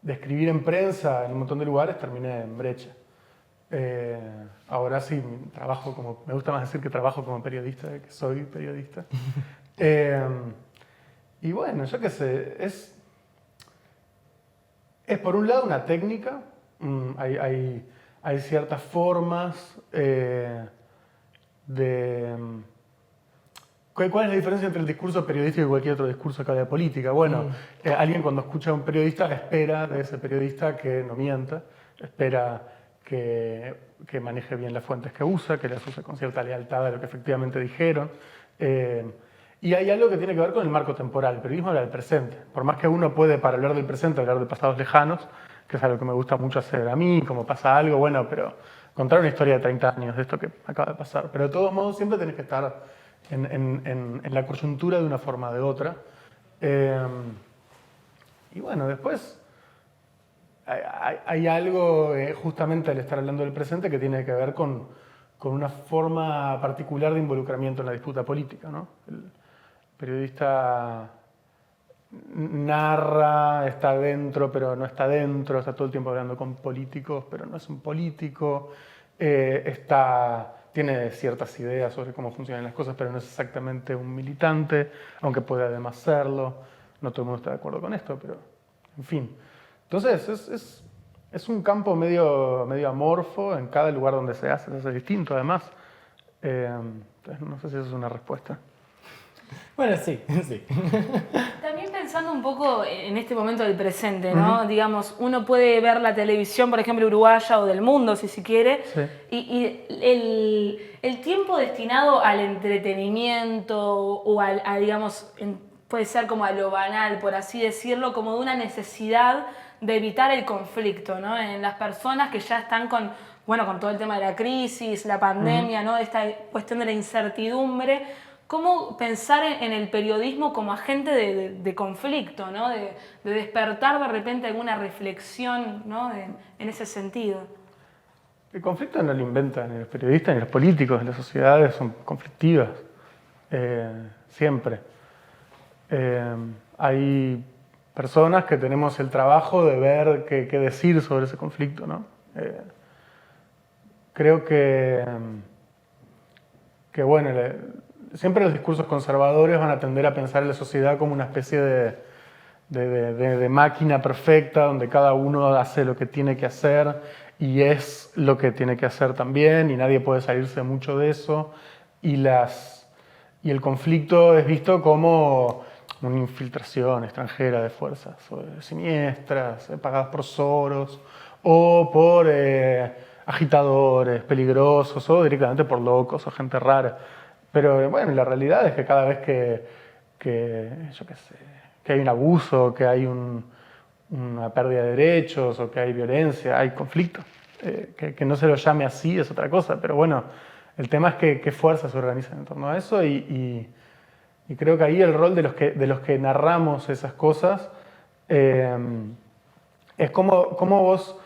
de escribir en prensa en un montón de lugares terminé en Brecha. Ahora sí, trabajo como, me gusta más decir que trabajo como periodista que soy periodista. Y bueno, yo qué sé, es por un lado una técnica, hay ciertas formas ¿Cuál es la diferencia entre el discurso periodístico y cualquier otro discurso que habla de política? Bueno, alguien cuando escucha a un periodista espera de ese periodista que no mienta, espera que maneje bien las fuentes que usa, que las use con cierta lealtad a lo que efectivamente dijeron. Y hay algo que tiene que ver con el marco temporal. El periodismo habla del presente. Por más que uno puede, para hablar del presente, hablar de pasados lejanos, que es algo que me gusta mucho hacer a mí, como pasa algo, bueno, pero contar una historia de 30 años de esto que acaba de pasar. Pero de todos modos siempre tenés que estar en la coyuntura de una forma o de otra. Y bueno, después hay algo, justamente al estar hablando del presente, que tiene que ver con una forma particular de involucramiento en la disputa política, ¿no? El periodista narra, está dentro, pero no está dentro, está todo el tiempo hablando con políticos, pero no es un político, tiene ciertas ideas sobre cómo funcionan las cosas, pero no es exactamente un militante, aunque puede además serlo. No todo el mundo está de acuerdo con esto, pero en fin. Entonces es un campo medio amorfo, en cada lugar donde se hace distinto además. Entonces no sé si eso es una respuesta. Bueno, sí. También pensando un poco en este momento del presente, ¿no? Digamos, uno puede ver la televisión, por ejemplo, uruguaya o del mundo, si se quiere, y el tiempo destinado al entretenimiento o digamos, puede ser como a lo banal, por así decirlo, como de una necesidad de evitar el conflicto, ¿no? En las personas que ya están con todo el tema de la crisis, la pandemia, ¿no? Esta cuestión de la incertidumbre. ¿Cómo pensar en el periodismo como agente de conflicto, ¿no? De despertar de repente alguna reflexión, ¿no? En ese sentido? El conflicto no lo inventan ni los periodistas ni los políticos. Las sociedades son conflictivas, siempre. Hay personas que tenemos el trabajo de ver qué decir sobre ese conflicto, ¿no? Creo que bueno, siempre los discursos conservadores van a tender a pensar en la sociedad como una especie de máquina perfecta donde cada uno hace lo que tiene que hacer y es lo que tiene que hacer también y nadie puede salirse mucho de eso y el conflicto es visto como una infiltración extranjera de fuerzas siniestras, pagadas por Soros o por agitadores peligrosos o directamente por locos o gente rara. Pero bueno, la realidad es que cada vez que hay un abuso, que hay una pérdida de derechos o que hay violencia, hay conflicto. Que no se lo llame así es otra cosa, pero bueno, el tema es qué fuerzas se organizan en torno a eso y creo que ahí el rol de los que narramos esas cosas es como vos,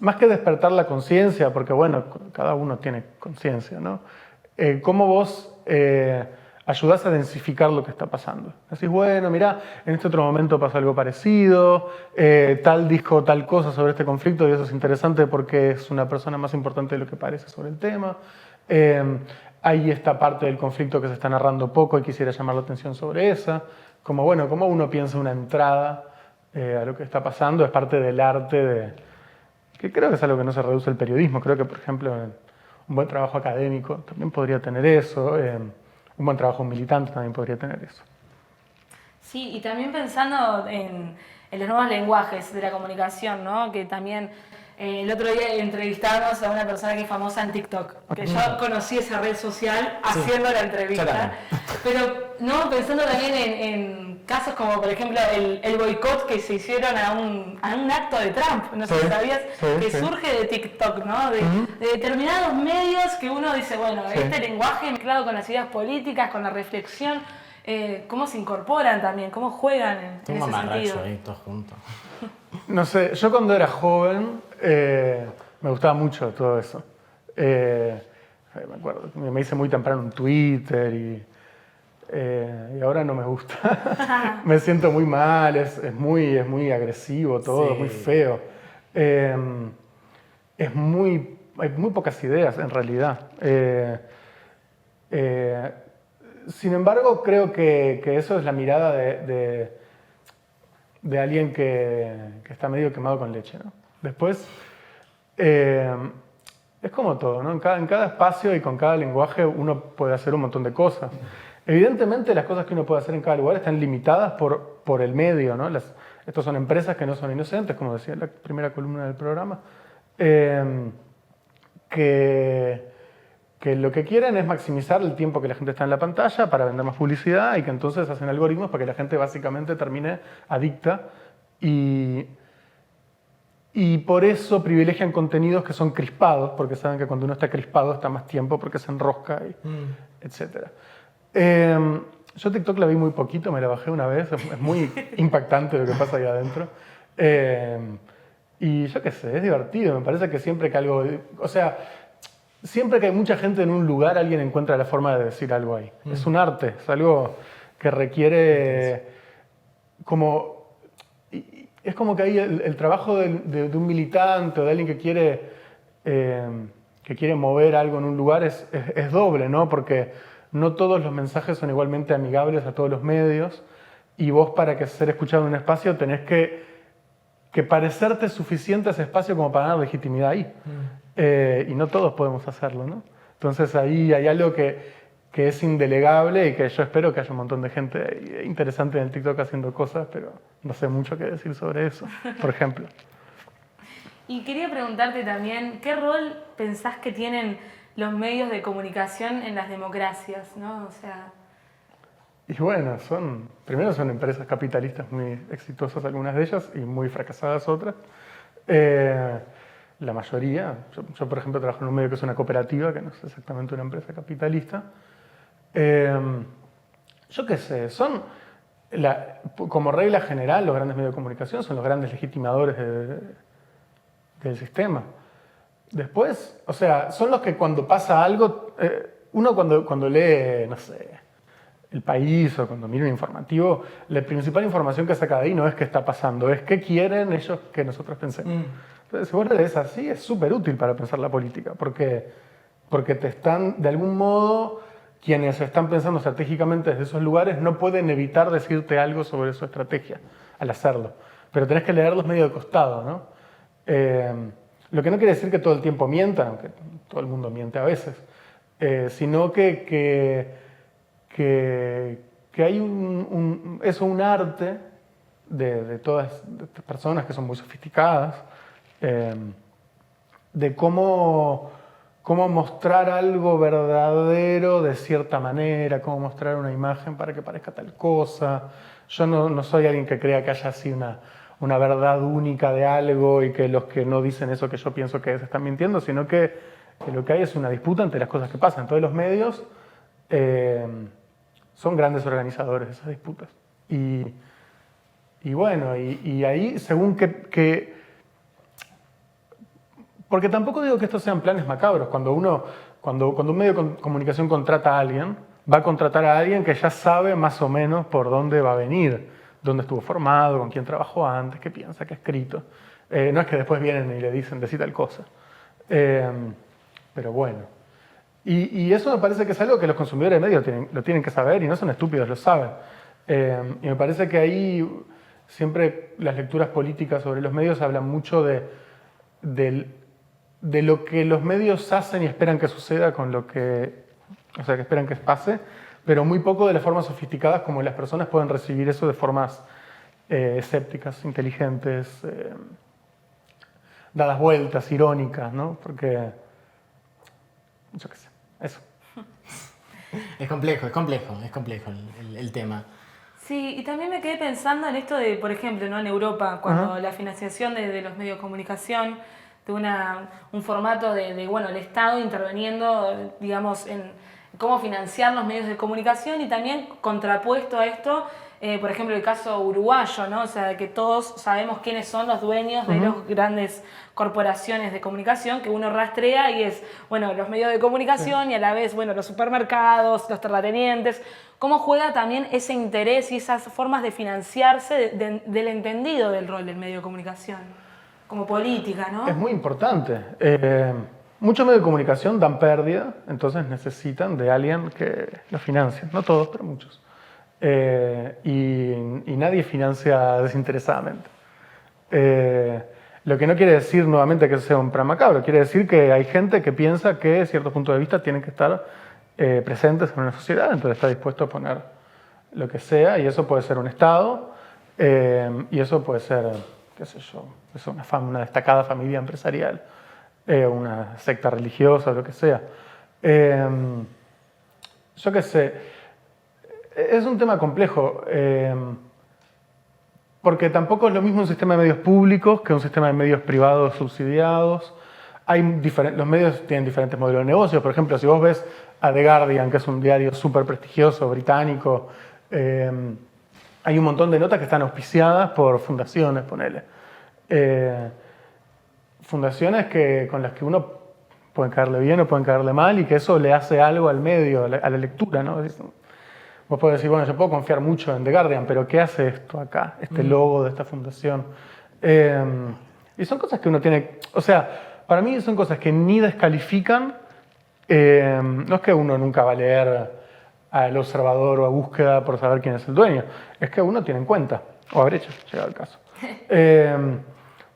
más que despertar la conciencia, porque bueno, cada uno tiene conciencia, ¿no? Cómo vos ayudás a densificar lo que está pasando. Decís, bueno, mirá, en este otro momento pasó algo parecido, tal dijo tal cosa sobre este conflicto y eso es interesante porque es una persona más importante de lo que parece sobre el tema. Hay esta parte del conflicto que se está narrando poco y quisiera llamar la atención sobre esa. Como, bueno, cómo uno piensa una entrada a lo que está pasando es parte del arte que creo que es algo que no se reduce al periodismo. Creo que, por ejemplo, un buen trabajo académico también podría tener eso, un buen trabajo militante también podría tener eso. Sí, y también pensando en los nuevos lenguajes de la comunicación, ¿no? Que también el otro día entrevistamos a una persona que es famosa en TikTok, que yo conocí esa red social haciendo la entrevista, pero no pensando también en casos como por ejemplo el boicot que se hicieron a un acto de Trump, no sé si sabías, que surge de TikTok, ¿no? De determinados medios que uno dice, bueno, este lenguaje mezclado con las ideas políticas, con la reflexión, cómo se incorporan también, cómo juegan en ese sentido. Ahí, todos juntos. No sé, yo cuando era joven me gustaba mucho todo eso. Me acuerdo, me hice muy temprano en Twitter y ahora no me gusta. Me siento muy mal, es muy agresivo todo, es muy feo. Hay muy pocas ideas en realidad. Sin embargo, creo que eso es la mirada de alguien que está medio quemado con leche, ¿no? Después, es como todo, ¿no? En cada espacio y con cada lenguaje uno puede hacer un montón de cosas. Evidentemente las cosas que uno puede hacer en cada lugar están limitadas por el medio, ¿no? Estos son empresas que no son inocentes, como decía en la primera columna del programa, que lo que quieren es maximizar el tiempo que la gente está en la pantalla para vender más publicidad y que entonces hacen algoritmos para que la gente básicamente termine adicta y por eso privilegian contenidos que son crispados, porque saben que cuando uno está crispado está más tiempo porque se enrosca, etc. Yo TikTok la vi muy poquito, me la bajé una vez, es muy impactante lo que pasa ahí adentro. Y yo qué sé, es divertido, me parece que siempre que algo... O sea, siempre que hay mucha gente en un lugar, alguien encuentra la forma de decir algo ahí. Es un arte, es algo que requiere como... Es como que ahí el trabajo de un militante o de alguien que quiere mover algo en un lugar es doble, ¿no? Porque no todos los mensajes son igualmente amigables a todos los medios y vos para que ser escuchado en un espacio tenés que parecerte suficiente a ese espacio como para ganar legitimidad ahí. Y no todos podemos hacerlo, ¿no? Entonces ahí hay algo que es indelegable y que yo espero que haya un montón de gente interesante en el TikTok haciendo cosas, pero no sé mucho qué decir sobre eso, por ejemplo. Y quería preguntarte también, ¿qué rol pensás que tienen los medios de comunicación en las democracias, ¿no? O sea... Y bueno, primero son empresas capitalistas muy exitosas algunas de ellas y muy fracasadas otras. La mayoría, yo por ejemplo trabajo en un medio que es una cooperativa, que no es exactamente una empresa capitalista. Yo qué sé, como regla general los grandes medios de comunicación son los grandes legitimadores del sistema. Después, o sea, son los que cuando pasa algo, uno cuando lee, no sé, El País o cuando mira un informativo, la principal información que saca de ahí no es qué está pasando, es qué quieren ellos que nosotros pensemos. Entonces, si vos lees así, es súper útil para pensar la política, porque te están, de algún modo, quienes están pensando estratégicamente desde esos lugares no pueden evitar decirte algo sobre su estrategia al hacerlo. Pero tenés que leerlos medio de costado, ¿no? Lo que no quiere decir que todo el tiempo mientan, aunque todo el mundo miente a veces, sino que hay un arte de todas estas personas que son muy sofisticadas, de cómo mostrar algo verdadero de cierta manera, cómo mostrar una imagen para que parezca tal cosa. Yo no soy alguien que crea que haya así una verdad única de algo y que los que no dicen eso que yo pienso que es están mintiendo, sino que lo que hay es una disputa entre las cosas que pasan. Todos los medios son grandes organizadores de esas disputas. Y bueno, y ahí según porque tampoco digo que estos sean planes macabros. Cuando un medio de comunicación contrata a alguien, va a contratar a alguien que ya sabe más o menos por dónde va a venir, dónde estuvo formado, con quién trabajó antes, qué piensa, qué ha escrito. No es que después vienen y le dicen, decí tal cosa. Pero bueno. Y eso me parece que es algo que los consumidores de medios lo tienen que saber y no son estúpidos, lo saben. Y me parece que ahí siempre las lecturas políticas sobre los medios hablan mucho de lo que los medios hacen y esperan que suceda con lo que... O sea, que esperan que pase, pero muy poco de las formas sofisticadas como las personas pueden recibir eso de formas escépticas, inteligentes, dadas vueltas, irónicas, ¿no? Porque... Yo qué sé, eso. Es complejo el tema. Sí, y también me quedé pensando en esto de, por ejemplo, ¿no? En Europa, cuando la financiación de los medios de comunicación, de un formato de bueno, el Estado interviniendo, digamos, en cómo financiar los medios de comunicación y también contrapuesto a esto, por ejemplo, el caso uruguayo, ¿no? O sea, que todos sabemos quiénes son los dueños de las grandes corporaciones de comunicación que uno rastrea y es, bueno, los medios de comunicación y a la vez, bueno, los supermercados, los terratenientes. ¿Cómo juega también ese interés y esas formas de financiarse del entendido del rol del medio de comunicación? Como política, ¿no? Es muy importante. Muchos medios de comunicación dan pérdida, entonces necesitan de alguien que los financie. No todos, pero muchos. Y nadie financia desinteresadamente. Lo que no quiere decir nuevamente que sea un plan macabro, quiere decir que hay gente que piensa que ciertos puntos de vista tienen que estar presentes en una sociedad, entonces está dispuesto a poner lo que sea, y eso puede ser un Estado, y eso puede ser, qué sé yo, es una destacada familia empresarial, una secta religiosa, lo que sea. Yo qué sé, es un tema complejo, porque tampoco es lo mismo un sistema de medios públicos que un sistema de medios privados subsidiados. Los medios tienen diferentes modelos de negocio. Por ejemplo, si vos ves a The Guardian, que es un diario súper prestigioso, británico, hay un montón de notas que están auspiciadas por fundaciones, ponele. Fundaciones con las que uno puede caerle bien o pueden caerle mal, y que eso le hace algo al medio, a la lectura, ¿no? Vos podés decir, bueno, yo puedo confiar mucho en The Guardian, pero ¿qué hace esto acá? Este logo de esta fundación. Y son cosas que uno tiene... O sea, para mí son cosas que ni descalifican. No es que uno nunca va a leer al Observador o a Búsqueda por saber quién es el dueño. Es que uno tiene en cuenta, o a Brecha, llegado el caso.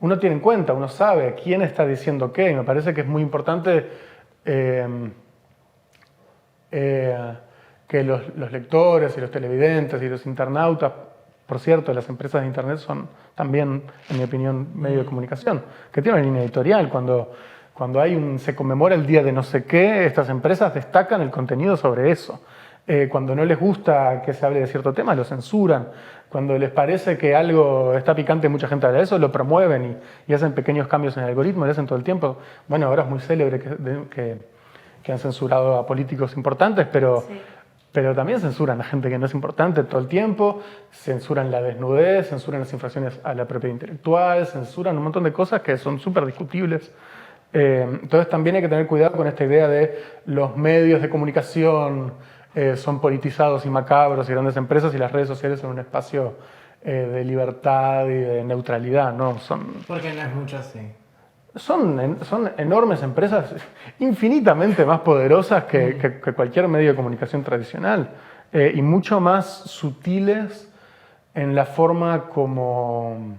Uno tiene en cuenta, uno sabe quién está diciendo qué, y me parece que es muy importante que los lectores y los televidentes y los internautas, por cierto, las empresas de Internet son también, en mi opinión, medio de comunicación, que tienen una línea editorial. Cuando se conmemora el día de no sé qué, estas empresas destacan el contenido sobre eso. Cuando no les gusta que se hable de cierto tema, lo censuran. Cuando les parece que algo está picante y mucha gente habla de eso, lo promueven y hacen pequeños cambios en el algoritmo, lo hacen todo el tiempo. Bueno, ahora es muy célebre que han censurado a políticos importantes, pero también censuran a gente que no es importante todo el tiempo, censuran la desnudez, censuran las infracciones a la propiedad intelectual, censuran un montón de cosas que son súper discutibles. Entonces también hay que tener cuidado con esta idea de los medios de comunicación son politizados y macabros y grandes empresas, y las redes sociales son un espacio de libertad y de neutralidad, ¿no? Porque no es mucho así. Son enormes empresas, infinitamente más poderosas que cualquier medio de comunicación tradicional, y mucho más sutiles en la forma como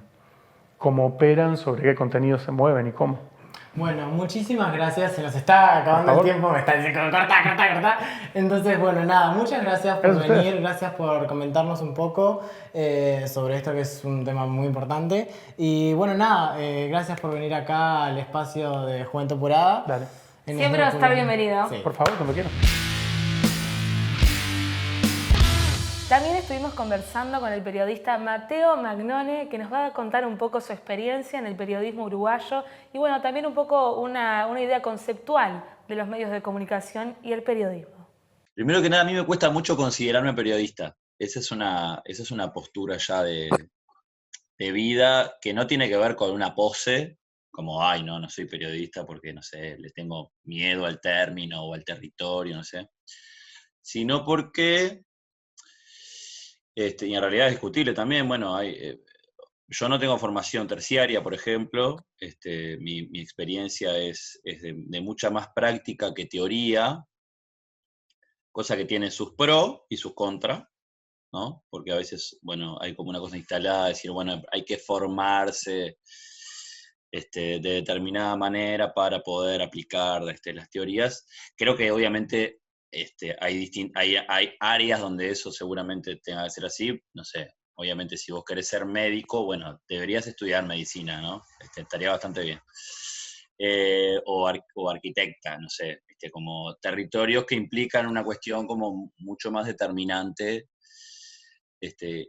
operan, sobre qué contenidos se mueven y cómo. Bueno, muchísimas gracias. Se nos está acabando el tiempo, me está diciendo corta. Entonces, bueno, nada, muchas gracias por venir, gracias por comentarnos un poco sobre esto, que es un tema muy importante. Y bueno, nada, gracias por venir acá al espacio de Juventud Apurada. Dale. Siempre va a estar bienvenido. Sí. Por favor, cuando quieras. También estuvimos conversando con el periodista Mateo Magnone, que nos va a contar un poco su experiencia en el periodismo uruguayo y bueno, también un poco una idea conceptual de los medios de comunicación y el periodismo. Primero que nada, a mí me cuesta mucho considerarme periodista. Esa es una postura ya de vida que no tiene que ver con una pose, como, ay, no soy periodista porque, no sé, le tengo miedo al término o al territorio, no sé, sino porque... y en realidad es discutible también, bueno, yo no tengo formación terciaria, por ejemplo, mi experiencia es de mucha más práctica que teoría, cosa que tiene sus pros y sus contras, ¿no? Porque a veces, bueno, hay como una cosa instalada, de decir, bueno, hay que formarse de determinada manera para poder aplicar las teorías. Creo que obviamente... hay áreas donde eso seguramente tenga que ser así, no sé, obviamente si vos querés ser médico, bueno, deberías estudiar medicina, ¿no? Estaría bastante bien. O arquitecta, no sé, como territorios que implican una cuestión como mucho más determinante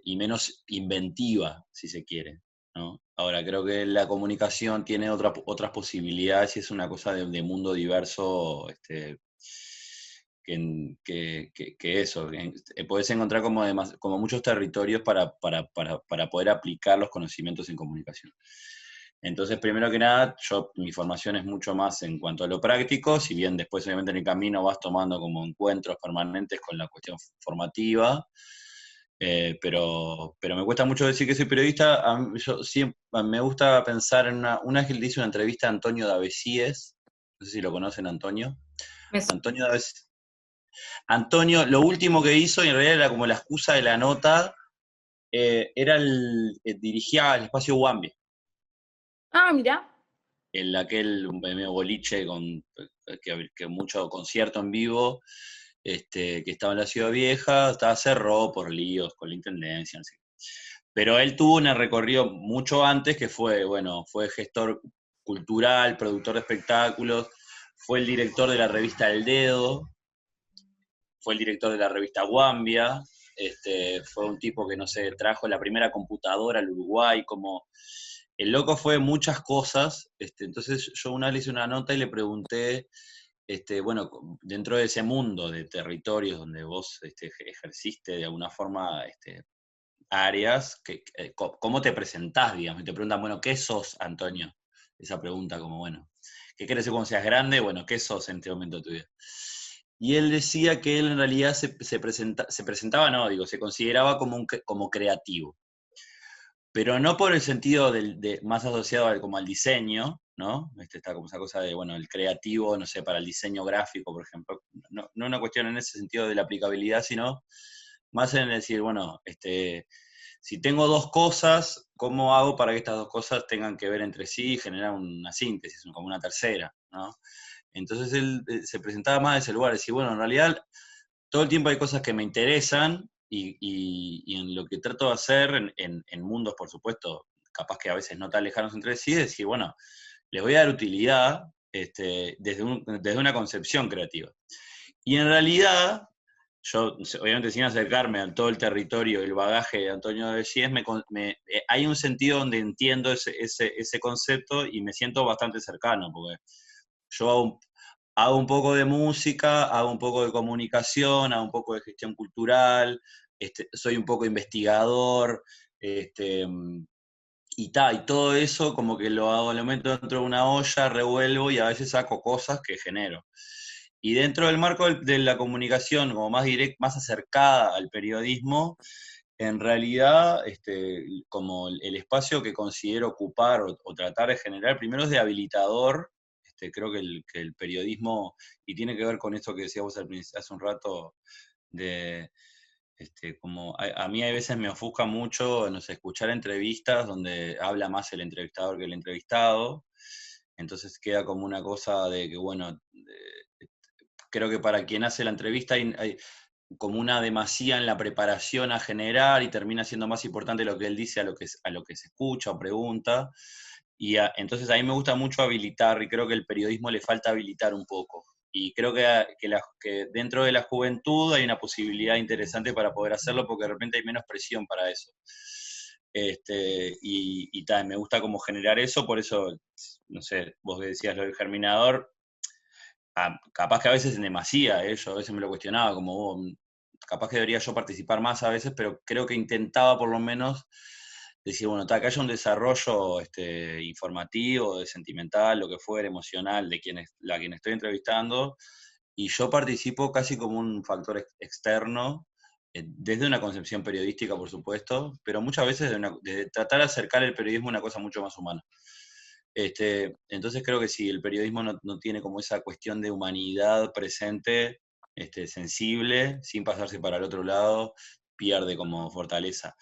y menos inventiva, si se quiere, ¿no? Ahora, creo que la comunicación tiene otras posibilidades y es una cosa de mundo diverso, que eso, podés encontrar como muchos territorios para poder aplicar los conocimientos en comunicación. Entonces, primero que nada, mi formación es mucho más en cuanto a lo práctico, si bien después obviamente en el camino vas tomando como encuentros permanentes con la cuestión formativa, pero me cuesta mucho decir que soy periodista. Yo siempre me gusta pensar en una vez que le hice una entrevista a Antonio Davesíes, no sé si lo conocen, Antonio. Antonio Davesíes. Antonio, lo último que hizo, y en realidad era como la excusa de la nota, dirigía el espacio Wambi. Ah, mira. En aquel boliche que mucho concierto en vivo, que estaba en la Ciudad Vieja, cerró por líos con la intendencia, no sé. Pero él tuvo un recorrido mucho antes que fue gestor cultural, productor de espectáculos, fue el director de la revista El Dedo, fue el director de la revista Guambia, fue un tipo que, no sé, trajo la primera computadora al Uruguay, como... El loco fue muchas cosas, entonces yo una vez le hice una nota y le pregunté, dentro de ese mundo de territorios donde vos ejerciste de alguna forma áreas, ¿cómo te presentás, digamos? Y te preguntan, bueno, ¿qué sos, Antonio? Esa pregunta como, bueno, ¿qué querés ser cuando seas grande? Bueno, ¿qué sos en este momento de tu vida? Y él decía que él en realidad se consideraba como creativo. Pero no por el sentido más asociado como al diseño, ¿no? Está como esa cosa de, bueno, el creativo, no sé, para el diseño gráfico, por ejemplo. No una cuestión en ese sentido de la aplicabilidad, sino más en decir, bueno, si tengo dos cosas, ¿cómo hago para que estas dos cosas tengan que ver entre sí y generar una síntesis, como una tercera, ¿no? Entonces él se presentaba más de ese lugar, decir, bueno, en realidad todo el tiempo hay cosas que me interesan y en lo que trato de hacer, en mundos, por supuesto, capaz que a veces no tan lejanos entre sí, es decir, bueno, les voy a dar utilidad desde una concepción creativa. Y en realidad, yo, obviamente sin acercarme a todo el territorio y el bagaje de Antonio de Sies, hay un sentido donde entiendo ese concepto y me siento bastante cercano, porque yo hago un poco de música, hago un poco de comunicación, hago un poco de gestión cultural, soy un poco investigador, y todo eso como que lo meto dentro de una olla, revuelvo y a veces saco cosas que genero. Y dentro del marco de la comunicación como más directa, más acercada al periodismo, en realidad como el espacio que considero ocupar o tratar de generar, primero es de habilitador. Creo que el periodismo, y tiene que ver con esto que decías vos hace un rato, como a mí a veces me ofusca mucho, no sé, escuchar entrevistas donde habla más el entrevistador que el entrevistado, entonces queda como una cosa de que, bueno, creo que para quien hace la entrevista hay como una demasía en la preparación a generar y termina siendo más importante lo que él dice a lo que se escucha o pregunta. Y entonces a mí me gusta mucho habilitar, y creo que el periodismo le falta habilitar un poco. Y creo que dentro de la juventud hay una posibilidad interesante para poder hacerlo, porque de repente hay menos presión para eso. Me gusta como generar eso, por eso, no sé, vos decías lo del germinador, capaz que a veces en demasía, yo a veces me lo cuestionaba, como capaz que debería yo participar más a veces, pero creo que intentaba por lo menos decir, bueno, que haya un desarrollo informativo, sentimental, lo que fuera, emocional, de quien estoy entrevistando, y yo participo casi como un factor externo, desde una concepción periodística, por supuesto, pero muchas veces de tratar de acercar el periodismo a una cosa mucho más humana. Entonces creo que si el periodismo no tiene como esa cuestión de humanidad presente, sensible, sin pasarse para el otro lado, pierde como fortaleza.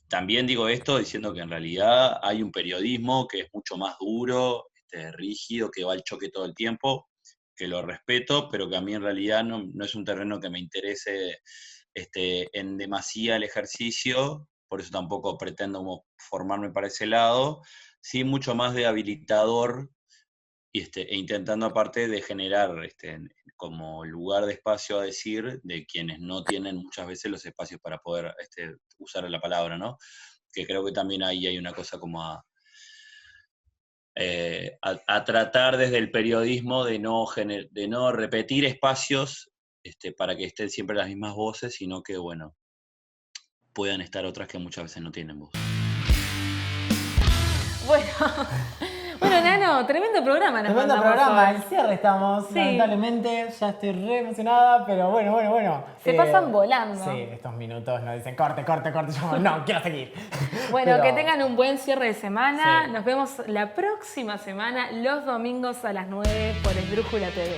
También digo esto diciendo que en realidad hay un periodismo que es mucho más duro, rígido, que va al choque todo el tiempo, que lo respeto, pero que a mí en realidad no es un terreno que me interese en demasía el ejercicio, por eso tampoco pretendo como formarme para ese lado, sí mucho más de habilitador, e intentando aparte de generar como lugar de espacio a decir de quienes no tienen muchas veces los espacios para poder usar la palabra, ¿no? Que creo que también ahí hay una cosa como a tratar desde el periodismo de no repetir espacios para que estén siempre las mismas voces, sino que, bueno, puedan estar otras que muchas veces no tienen voz. Bueno, Nano, tremendo programa. Tremendo programa, el cierre estamos, sí. Lamentablemente, ya estoy re emocionada, pero bueno. Se pasan volando. Sí, estos minutos nos dicen corte, yo no, quiero seguir. Bueno, pero que tengan un buen cierre de semana. Sí. Nos vemos la próxima semana, los domingos a las 9 por Esdrújula TV.